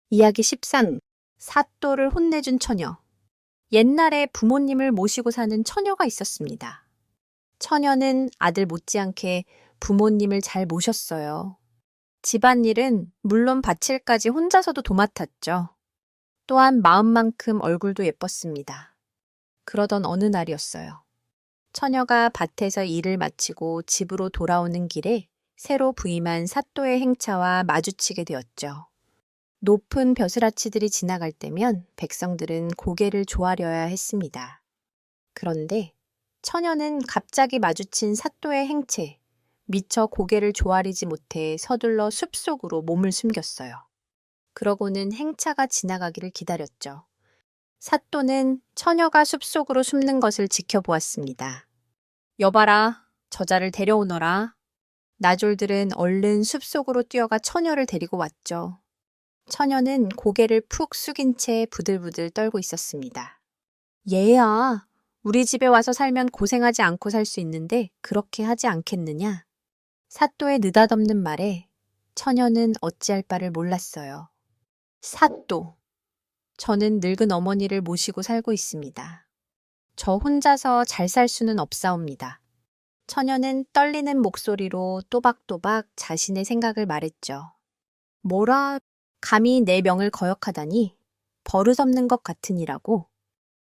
A: 이야기 13. 사또를 혼내준 처녀. 옛날에 부모님을 모시고 사는 처녀가 있었습니다. 처녀는 아들 못지않게 부모님을 잘 모셨어요. 집안일은 물론 밭일까지 혼자서도 도맡았죠. 또한 마음만큼 얼굴도 예뻤습니다. 그러던 어느 날이었어요. 처녀가 밭에서 일을 마치고 집으로 돌아오는 길에 새로 부임한 사또의 행차와 마주치게 되었죠. 높은 벼슬아치들이 지나갈 때면 백성들은 고개를 조아려야 했습니다. 그런데 처녀는 갑자기 마주친 사또의 행체, 미처 고개를 조아리지 못해 서둘러 숲속으로 몸을 숨겼어요. 그러고는 행차가 지나가기를 기다렸죠. 사또는 처녀가 숲속으로 숨는 것을 지켜보았습니다. 여봐라, 저자를 데려오너라. 나졸들은 얼른 숲속으로 뛰어가 처녀를 데리고 왔죠. 처녀는 고개를 푹 숙인 채 부들부들 떨고 있었습니다. 얘야, 우리 집에 와서 살면 고생하지 않고 살 수 있는데 그렇게 하지 않겠느냐? 사또의 느닷없는 말에 처녀는 어찌할 바를 몰랐어요. 사또, 저는 늙은 어머니를 모시고 살고 있습니다. 저 혼자서 잘 살 수는 없사옵니다. 처녀는 떨리는 목소리로 또박또박 자신의 생각을 말했죠. 뭐라, 감히 내 명을 거역하다니 버릇없는 것 같으니라고.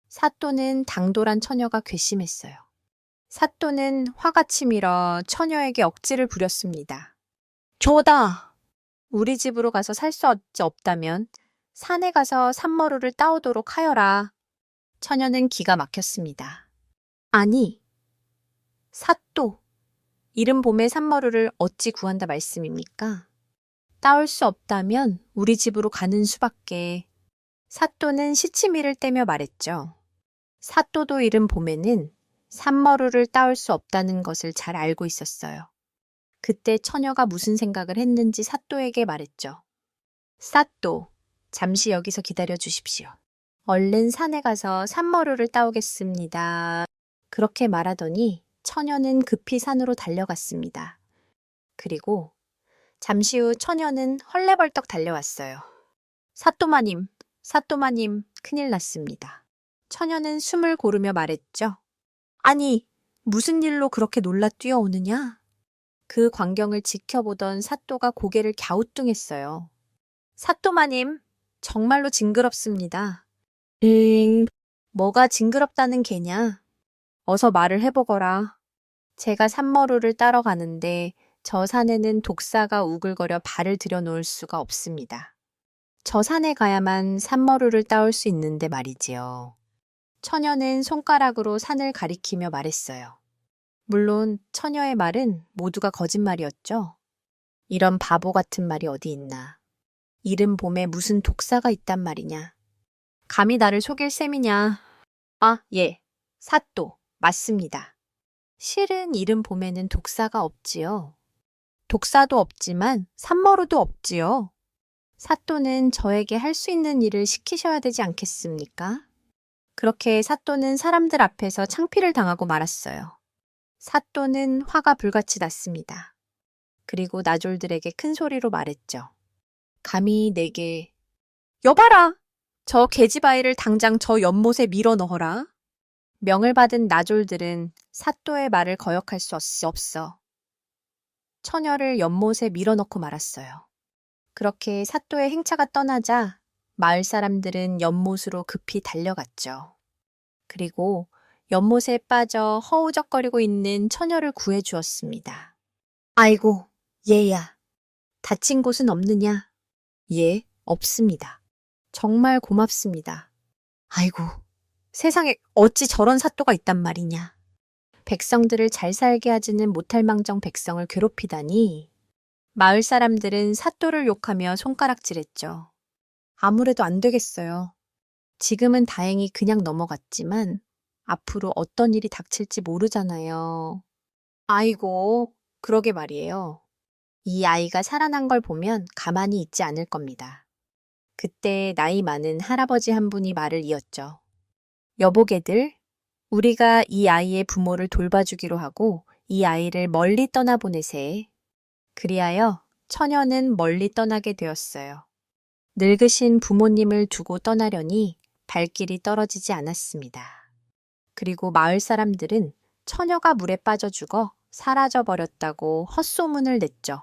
A: 사또는 당돌한 처녀가 괘씸했어요. 사또는 화가 치밀어 처녀에게 억지를 부렸습니다. 저다! 우리 집으로 가서 살 수 없다면 산에 가서 산머루를 따오도록 하여라. 처녀는 기가 막혔습니다. 아니, 사또, 이른 봄에 산머루를 어찌 구한다 말씀입니까? 따올 수 없다면 우리 집으로 가는 수밖에. 사또는 시치미를 떼며 말했죠. 사또도 이른 봄에는 산머루를 따올 수 없다는 것을 잘 알고 있었어요. 그때 처녀가 무슨 생각을 했는지 사또에게 말했죠. 사또, 잠시 여기서 기다려 주십시오. 얼른 산에 가서 산머루를 따오겠습니다. 그렇게 말하더니 처녀는 급히 산으로 달려갔습니다. 그리고 잠시 후 처녀는 헐레벌떡 달려왔어요. 사또마님, 사또마님, 큰일 났습니다. 처녀는 숨을 고르며 말했죠. 아니, 무슨 일로 그렇게 놀라 뛰어오느냐? 그 광경을 지켜보던 사또가 고개를 갸우뚱했어요. 사또마님, 정말로 징그럽습니다. 뭐가 징그럽다는 게냐? 어서 말을 해보거라. 제가 산머루를 따러 가는데 저 산에는 독사가 우글거려 발을 들여놓을 수가 없습니다. 저 산에 가야만 산머루를 따올 수 있는데 말이지요. 처녀는 손가락으로 산을 가리키며 말했어요. 물론 처녀의 말은 모두가 거짓말이었죠. 이런 바보 같은 말이 어디 있나. 이른 봄에 무슨 독사가 있단 말이냐. 감히 나를 속일 셈이냐. 아, 예, 사또, 맞습니다. 실은 이른 봄에는 독사가 없지요. 독사도 없지만 산머루도 없지요. 사또는 저에게 할 수 있는 일을 시키셔야 되지 않겠습니까? 그렇게 사또는 사람들 앞에서 창피를 당하고 말았어요. 사또는 화가 불같이 났습니다. 그리고 나졸들에게 큰 소리로 말했죠. 감히 내게 여봐라! 저 계집아이를 당장 저 연못에 밀어 넣어라. 명을 받은 나졸들은 사또의 말을 거역할 수 없어. 처녀를 연못에 밀어넣고 말았어요. 그렇게 사또의 행차가 떠나자 마을 사람들은 연못으로 급히 달려갔죠. 그리고 연못에 빠져 허우적거리고 있는 처녀를 구해 주었습니다. 아이고, 얘야. 다친 곳은 없느냐? 예, 없습니다. 정말 고맙습니다. 아이고, 세상에 어찌 저런 사또가 있단 말이냐. 백성들을 잘 살게 하지는 못할 망정 백성을 괴롭히다니. 마을 사람들은 사또를 욕하며 손가락질했죠. 아무래도 안 되겠어요. 지금은 다행히 그냥 넘어갔지만 앞으로 어떤 일이 닥칠지 모르잖아요. 아이고, 그러게 말이에요. 이 아이가 살아난 걸 보면 가만히 있지 않을 겁니다. 그때 나이 많은 할아버지 한 분이 말을 이었죠. 여보게들, 우리가 이 아이의 부모를 돌봐주기로 하고 이 아이를 멀리 떠나보내세. 그리하여 처녀는 멀리 떠나게 되었어요. 늙으신 부모님을 두고 떠나려니 발길이 떨어지지 않았습니다. 그리고 마을 사람들은 처녀가 물에 빠져 죽어 사라져 버렸다고 헛소문을 냈죠.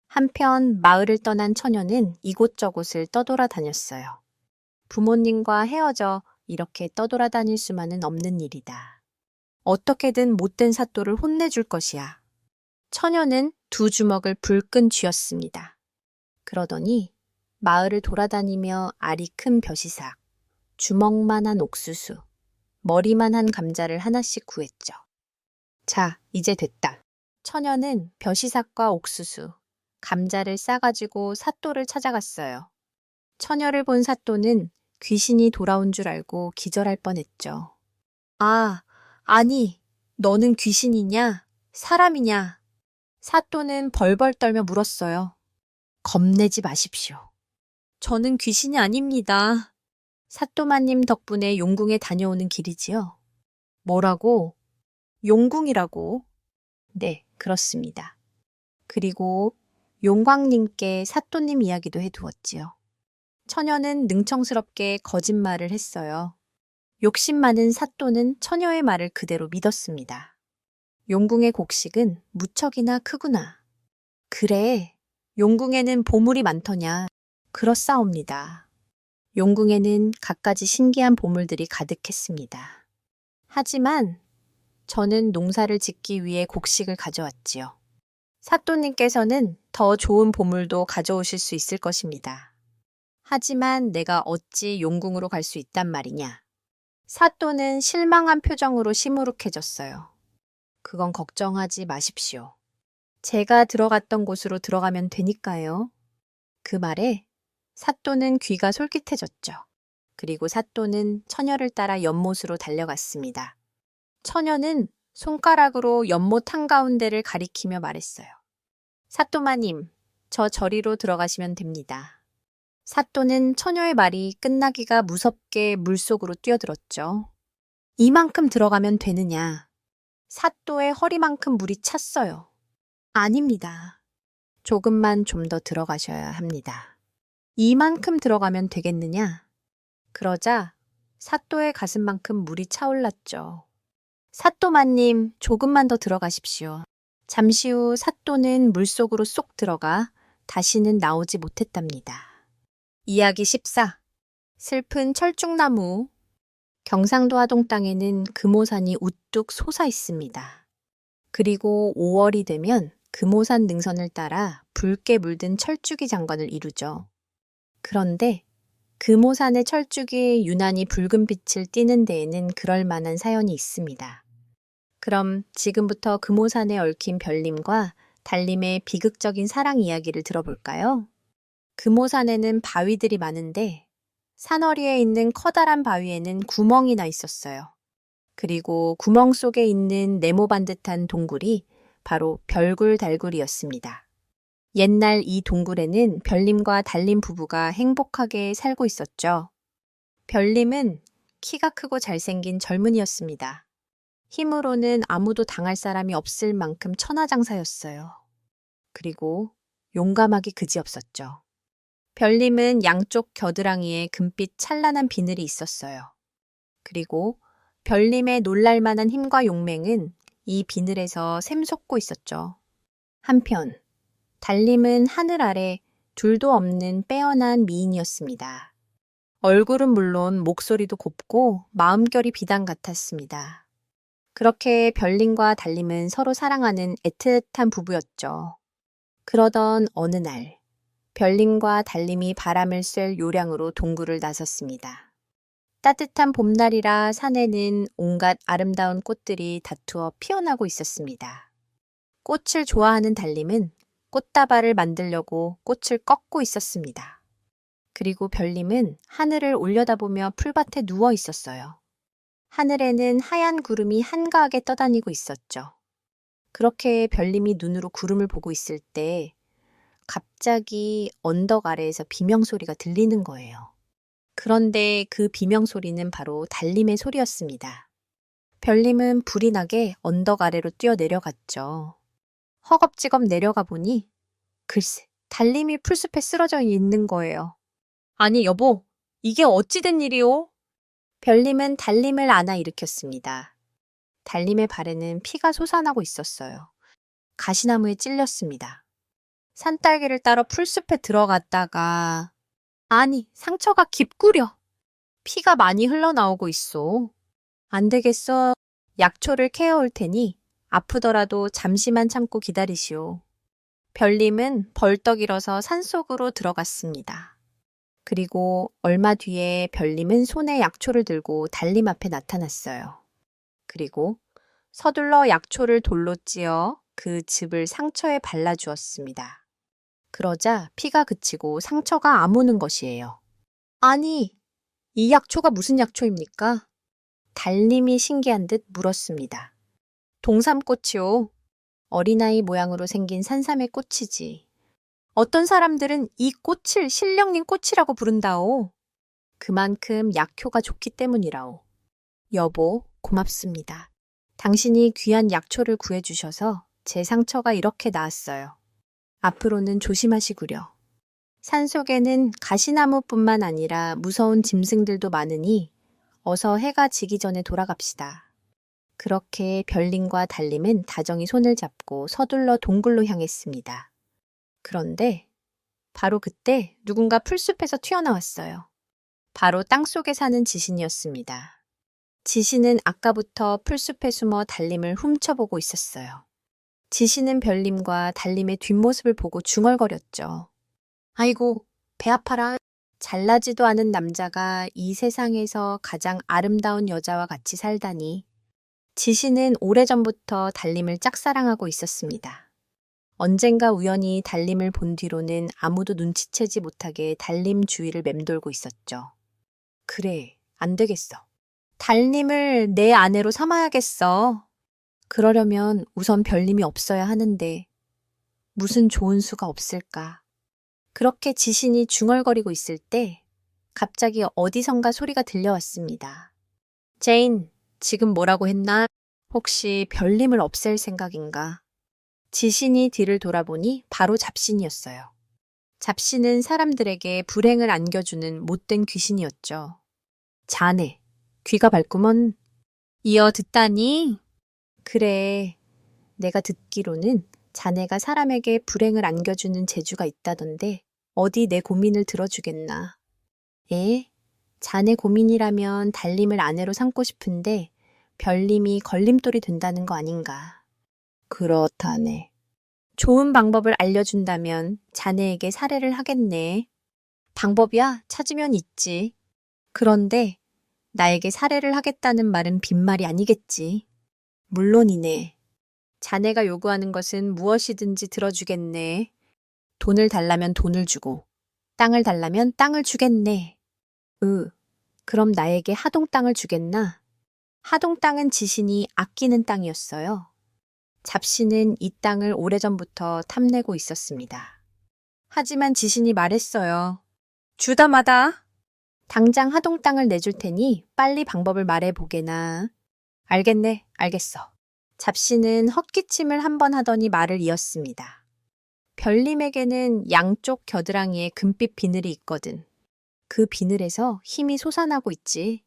A: 한편 마을을 떠난 처녀는 이곳저곳을 떠돌아다녔어요. 부모님과 헤어져 이렇게 떠돌아다닐 수만은 없는 일이다. 어떻게든 못된 사또를 혼내줄 것이야. 처녀는 두 주먹을 불끈 쥐었습니다. 그러더니 마을을 돌아다니며 알이 큰 벼시삭, 주먹만한 옥수수, 머리만한 감자를 하나씩 구했죠. 자, 이제 됐다. 처녀는 벼시삭과 옥수수, 감자를 싸가지고 사또를 찾아갔어요. 처녀를 본 사또는 귀신이 돌아온 줄 알고 기절할 뻔했죠. 아, 아니, 너는 귀신이냐? 사람이냐? 사또는 벌벌 떨며 물었어요. 겁내지 마십시오. 저는 귀신이 아닙니다. 사또마님 덕분에 용궁에 다녀오는 길이지요. 뭐라고? 용궁이라고? 네, 그렇습니다. 그리고 용광님께 사또님 이야기도 해두었지요. 처녀는 능청스럽게 거짓말을 했어요. 욕심 많은 사또는 처녀의 말을 그대로 믿었습니다. 용궁의 곡식은 무척이나 크구나. 그래, 용궁에는 보물이 많더냐. 그렇사옵니다. 용궁에는 갖가지 신기한 보물들이 가득했습니다. 하지만 저는 농사를 짓기 위해 곡식을 가져왔지요. 사또님께서는 더 좋은 보물도 가져오실 수 있을 것입니다. 하지만 내가 어찌 용궁으로 갈 수 있단 말이냐. 사또는 실망한 표정으로 시무룩해졌어요. 그건 걱정하지 마십시오. 제가 들어갔던 곳으로 들어가면 되니까요. 그 말에 사또는 귀가 솔깃해졌죠. 그리고 사또는 처녀를 따라 연못으로 달려갔습니다. 처녀는 손가락으로 연못 한가운데를 가리키며 말했어요. 사또마님, 저 저리로 들어가시면 됩니다. 사또는 처녀의 말이 끝나기가 무섭게 물속으로 뛰어들었죠. 이만큼 들어가면 되느냐? 사또의 허리만큼 물이 찼어요. 아닙니다. 조금만 좀 더 들어가셔야 합니다. 이만큼 들어가면 되겠느냐? 그러자 사또의 가슴만큼 물이 차올랐죠. 사또마님, 조금만 더 들어가십시오. 잠시 후 사또는 물속으로 쏙 들어가 다시는 나오지 못했답니다. 이야기 14. 슬픈 철쭉나무. 경상도 하동 땅에는 금오산이 우뚝 솟아 있습니다. 그리고 5월이 되면 금오산 능선을 따라 붉게 물든 철쭉이 장관을 이루죠. 그런데 금오산의 철쭉이 유난히 붉은 빛을 띠는 데에는 그럴 만한 사연이 있습니다. 그럼 지금부터 금오산에 얽힌 별님과 달님의 비극적인 사랑 이야기를 들어볼까요? 금오산에는 바위들이 많은데 산허리에 있는 커다란 바위에는 구멍이 나 있었어요. 그리고 구멍 속에 있는 네모 반듯한 동굴이 바로 별굴달굴이었습니다. 옛날 이 동굴에는 별님과 달님 부부가 행복하게 살고 있었죠. 별님은 키가 크고 잘생긴 젊은이였습니다. 힘으로는 아무도 당할 사람이 없을 만큼 천하장사였어요. 그리고 용감하기 그지없었죠. 별님은 양쪽 겨드랑이에 금빛 찬란한 비늘이 있었어요. 그리고 별님의 놀랄만한 힘과 용맹은 이 비늘에서 샘솟고 있었죠. 한편 달님은 하늘 아래 둘도 없는 빼어난 미인이었습니다. 얼굴은 물론 목소리도 곱고 마음결이 비단 같았습니다. 그렇게 별님과 달님은 서로 사랑하는 애틋한 부부였죠. 그러던 어느 날 별님과 달님이 바람을 쐴 요량으로 동굴을 나섰습니다. 따뜻한 봄날이라 산에는 온갖 아름다운 꽃들이 다투어 피어나고 있었습니다. 꽃을 좋아하는 달님은 꽃다발을 만들려고 꽃을 꺾고 있었습니다. 그리고 별님은 하늘을 올려다보며 풀밭에 누워 있었어요. 하늘에는 하얀 구름이 한가하게 떠다니고 있었죠. 그렇게 별님이 눈으로 구름을 보고 있을 때 갑자기 언덕 아래에서 비명소리가 들리는 거예요. 그런데 그 비명소리는 바로 달님의 소리였습니다. 별님은 불이 나게 언덕 아래로 뛰어내려갔죠. 허겁지겁 내려가 보니 글쎄, 달님이 풀숲에 쓰러져 있는 거예요. 아니 여보, 이게 어찌 된 일이오? 별님은 달님을 안아 일으켰습니다. 달님의 발에는 피가 솟아나고 있었어요. 가시나무에 찔렸습니다. 산딸기를 따러 풀숲에 들어갔다가 아니, 상처가 깊구려. 피가 많이 흘러나오고 있어. 안 되겠어. 약초를 캐어올 테니 아프더라도 잠시만 참고 기다리시오. 별님은 벌떡 일어서 산속으로 들어갔습니다. 그리고 얼마 뒤에 별님은 손에 약초를 들고 달님 앞에 나타났어요. 그리고 서둘러 약초를 돌로 찧어 그 즙을 상처에 발라주었습니다. 그러자 피가 그치고 상처가 아무는 것이에요. 아니, 이 약초가 무슨 약초입니까? 달님이 신기한 듯 물었습니다. 동삼꽃이요. 어린아이 모양으로 생긴 산삼의 꽃이지. 어떤 사람들은 이 꽃을 신령님 꽃이라고 부른다오. 그만큼 약효가 좋기 때문이라오. 여보, 고맙습니다. 당신이 귀한 약초를 구해주셔서 제 상처가 이렇게 나았어요. 앞으로는 조심하시구려. 산속에는 가시나무뿐만 아니라 무서운 짐승들도 많으니 어서 해가 지기 전에 돌아갑시다. 그렇게 별님과 달님은 다정히 손을 잡고 서둘러 동굴로 향했습니다. 그런데 바로 그때 누군가 풀숲에서 튀어나왔어요. 바로 땅속에 사는 지신이었습니다. 지신은 아까부터 풀숲에 숨어 달님을 훔쳐보고 있었어요. 지신은 별님과 달님의 뒷모습을 보고 중얼거렸죠. 아이고, 배 아파라. 잘나지도 않은 남자가 이 세상에서 가장 아름다운 여자와 같이 살다니. 지신은 오래전부터 달님을 짝사랑하고 있었습니다. 언젠가 우연히 달님을 본 뒤로는 아무도 눈치채지 못하게 달님 주위를 맴돌고 있었죠. 그래, 안 되겠어. 달님을 내 아내로 삼아야겠어. 그러려면 우선 별님이 없어야 하는데 무슨 좋은 수가 없을까. 그렇게 지신이 중얼거리고 있을 때 갑자기 어디선가 소리가 들려왔습니다. 제인, 지금 뭐라고 했나? 혹시 별님을 없앨 생각인가? 지신이 뒤를 돌아보니 바로 잡신이었어요. 잡신은 사람들에게 불행을 안겨주는 못된 귀신이었죠. 자네, 귀가 밝구먼. 이어 듣다니? 그래, 내가 듣기로는 자네가 사람에게 불행을 안겨주는 재주가 있다던데 어디 내 고민을 들어주겠나. 에? 자네 고민이라면 달님을 아내로 삼고 싶은데 별님이 걸림돌이 된다는 거 아닌가. 그렇다네. 좋은 방법을 알려준다면 자네에게 살해를 하겠네. 방법이야 찾으면 있지. 그런데 나에게 살해를 하겠다는 말은 빈말이 아니겠지. 물론이네. 자네가 요구하는 것은 무엇이든지 들어주겠네. 돈을 달라면 돈을 주고, 땅을 달라면 땅을 주겠네. 그럼 나에게 하동 땅을 주겠나? 하동 땅은 지신이 아끼는 땅이었어요. 잡신은 이 땅을 오래전부터 탐내고 있었습니다. 하지만 지신이 말했어요. 주다 마다. 당장 하동 땅을 내줄 테니 빨리 방법을 말해보게나. 알겠네, 알겠어. 잡신은 헛기침을 한 번 하더니 말을 이었습니다. 별님에게는 양쪽 겨드랑이에 금빛 비늘이 있거든. 그 비늘에서 힘이 솟아나고 있지.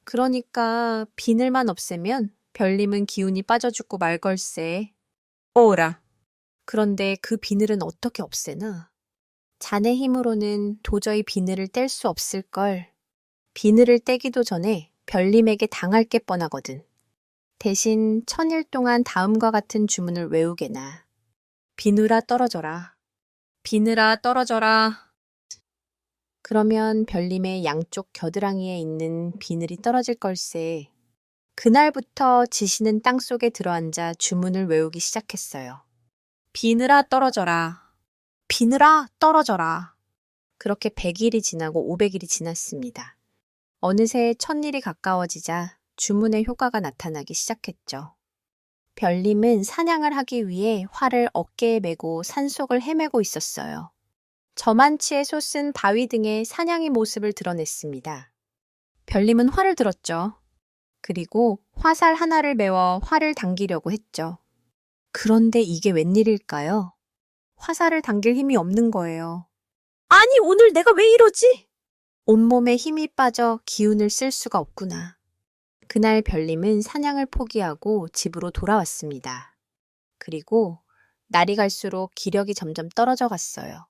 A: 그러니까 비늘만 없애면 별님은 기운이 빠져 죽고 말 걸세. 오라. 그런데 그 비늘은 어떻게 없애나? 자네 힘으로는 도저히 비늘을 뗄 수 없을걸. 비늘을 떼기도 전에 별님에게 당할 게 뻔하거든. 대신 1000일 동안 다음과 같은 주문을 외우게나. 비늘아 떨어져라. 비늘아 떨어져라. 그러면 별님의 양쪽 겨드랑이에 있는 비늘이 떨어질 걸세. 그날부터 지신은 땅속에 들어앉아 주문을 외우기 시작했어요. 비늘아 떨어져라. 비늘아 떨어져라. 그렇게 100일이 지나고 500일이 지났습니다. 어느새 1000일이 가까워지자 주문의 효과가 나타나기 시작했죠. 별님은 사냥을 하기 위해 활을 어깨에 메고 산속을 헤매고 있었어요. 저만치의 솟은 바위 등의 사냥의 모습을 드러냈습니다. 별님은 활을 들었죠. 그리고 화살 하나를 메워 활을 당기려고 했죠. 그런데 이게 웬일일까요? 화살을 당길 힘이 없는 거예요. 아니, 오늘 내가 왜 이러지? 온몸에 힘이 빠져 기운을 쓸 수가 없구나. 그날 별님은 사냥을 포기하고 집으로 돌아왔습니다. 그리고 날이 갈수록 기력이 점점 떨어져 갔어요.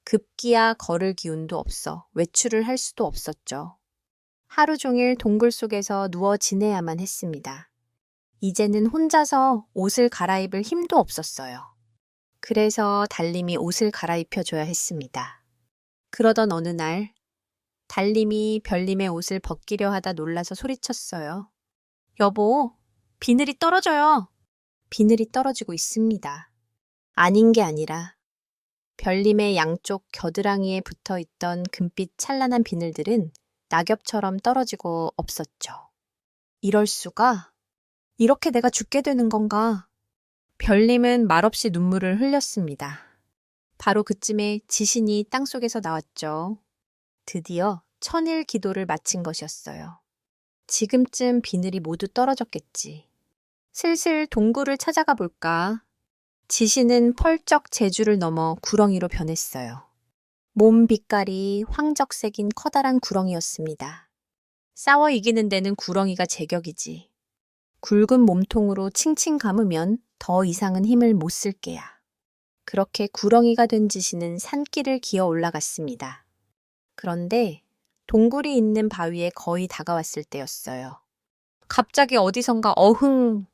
A: 급기야 걸을 기운도 없어 외출을 할 수도 없었죠. 하루 종일 동굴 속에서 누워 지내야만 했습니다. 이제는 혼자서 옷을 갈아입을 힘도 없었어요. 그래서 달님이 옷을 갈아입혀줘야 했습니다. 그러던 어느 날 달님이 별님의 옷을 벗기려 하다 놀라서 소리쳤어요. 여보, 비늘이 떨어져요. 비늘이 떨어지고 있습니다. 아닌 게 아니라 별님의 양쪽 겨드랑이에 붙어 있던 금빛 찬란한 비늘들은 낙엽처럼 떨어지고 없었죠. 이럴 수가? 이렇게 내가 죽게 되는 건가? 별님은 말없이 눈물을 흘렸습니다. 바로 그쯤에 지신이 땅속에서 나왔죠. 드디어 천일 기도를 마친 것이었어요. 지금쯤 비늘이 모두 떨어졌겠지. 슬슬 동굴을 찾아가 볼까? 지신은 펄쩍 제주를 넘어 구렁이로 변했어요. 몸 빛깔이 황적색인 커다란 구렁이였습니다. 싸워 이기는 데는 구렁이가 제격이지. 굵은 몸통으로 칭칭 감으면 더 이상은 힘을 못 쓸 게야. 그렇게 구렁이가 된 지신은 산길을 기어 올라갔습니다. 그런데 동굴이 있는 바위에 거의 다가왔을 때였어요. 갑자기 어디선가 어흥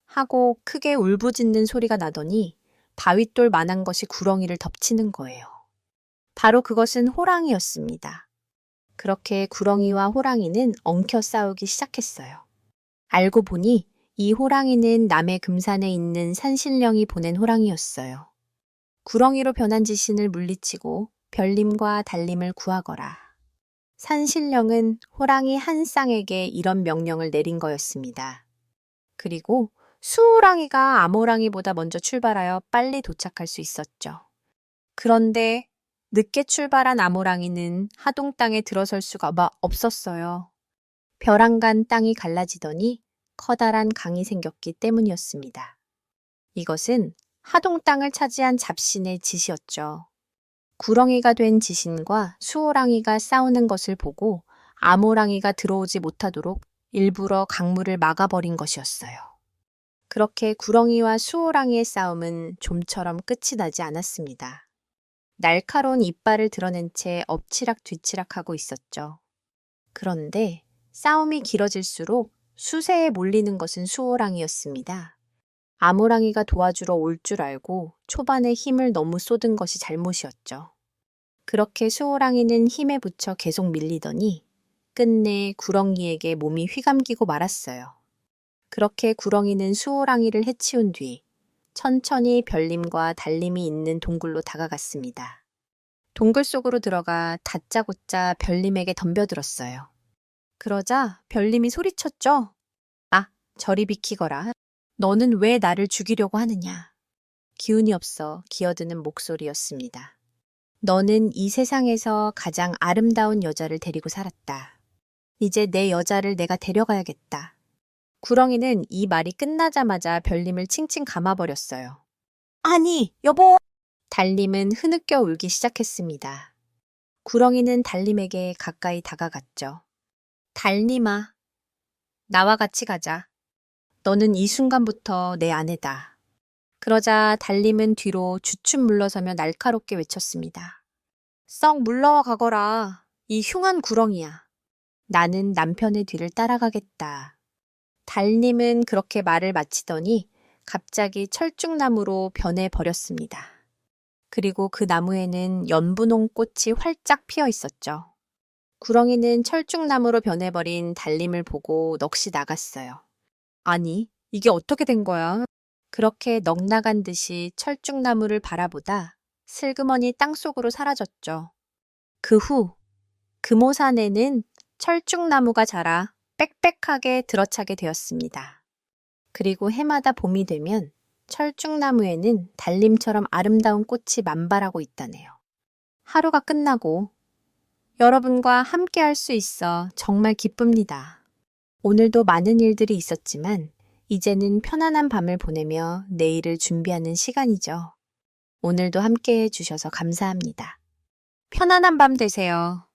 A: 하고 크게 울부짖는 소리가 나더니 바윗돌 만한 것이 구렁이를 덮치는 거예요. 바로 그것은 호랑이였습니다. 그렇게 구렁이와 호랑이는 엉켜 싸우기 시작했어요. 알고 보니 이 호랑이는 남해 금산에 있는 산신령이 보낸 호랑이였어요. 구렁이로 변한 지신을 물리치고 별님과 달님을 구하거라. 산신령은 호랑이 한 쌍에게 이런 명령을 내린 거였습니다. 그리고 수호랑이가 암호랑이보다 먼저 출발하여 빨리 도착할 수 있었죠. 그런데 늦게 출발한 암호랑이는 하동 땅에 들어설 수가 없었어요. 벼랑간 땅이 갈라지더니 커다란 강이 생겼기 때문이었습니다. 이것은 하동 땅을 차지한 잡신의 짓이었죠. 구렁이가 된 지신과 수호랑이가 싸우는 것을 보고 암호랑이가 들어오지 못하도록 일부러 강물을 막아버린 것이었어요. 그렇게 구렁이와 수호랑이의 싸움은 좀처럼 끝이 나지 않았습니다. 날카로운 이빨을 드러낸 채 엎치락 뒤치락하고 있었죠. 그런데 싸움이 길어질수록 수세에 몰리는 것은 수호랑이였습니다. 암호랑이가 도와주러 올 줄 알고 초반에 힘을 너무 쏟은 것이 잘못이었죠. 그렇게 수호랑이는 힘에 부쳐 계속 밀리더니 끝내 구렁이에게 몸이 휘감기고 말았어요. 그렇게 구렁이는 수호랑이를 해치운 뒤 천천히 별님과 달님이 있는 동굴로 다가갔습니다. 동굴 속으로 들어가 다짜고짜 별님에게 덤벼들었어요. 그러자 별님이 소리쳤죠. 아, 저리 비키거라. 너는 왜 나를 죽이려고 하느냐. 기운이 없어 기어드는 목소리였습니다. 너는 이 세상에서 가장 아름다운 여자를 데리고 살았다. 이제 내 여자를 내가 데려가야겠다. 구렁이는 이 말이 끝나자마자 별님을 칭칭 감아버렸어요. 아니, 여보! 달님은 흐느껴 울기 시작했습니다. 구렁이는 달님에게 가까이 다가갔죠. 달님아, 나와 같이 가자. 너는 이 순간부터 내 아내다. 그러자 달님은 뒤로 주춤 물러서며 날카롭게 외쳤습니다. 썩 물러와 가거라. 이 흉한 구렁이야. 나는 남편의 뒤를 따라가겠다. 달님은 그렇게 말을 마치더니 갑자기 철쭉나무로 변해버렸습니다. 그리고 그 나무에는 연분홍 꽃이 활짝 피어 있었죠. 구렁이는 철쭉나무로 변해버린 달님을 보고 넋이 나갔어요. 아니, 이게 어떻게 된 거야? 그렇게 넋 나간 듯이 철쭉나무를 바라보다 슬그머니 땅속으로 사라졌죠. 그 후 금오산에는 철쭉나무가 자라 빽빽하게 들어차게 되었습니다. 그리고 해마다 봄이 되면 철쭉나무에는 달님처럼 아름다운 꽃이 만발하고 있다네요. 하루가 끝나고 여러분과 함께 할 수 있어 정말 기쁩니다. 오늘도 많은 일들이 있었지만 이제는 편안한 밤을 보내며 내일을 준비하는 시간이죠. 오늘도 함께 해주셔서 감사합니다. 편안한 밤 되세요.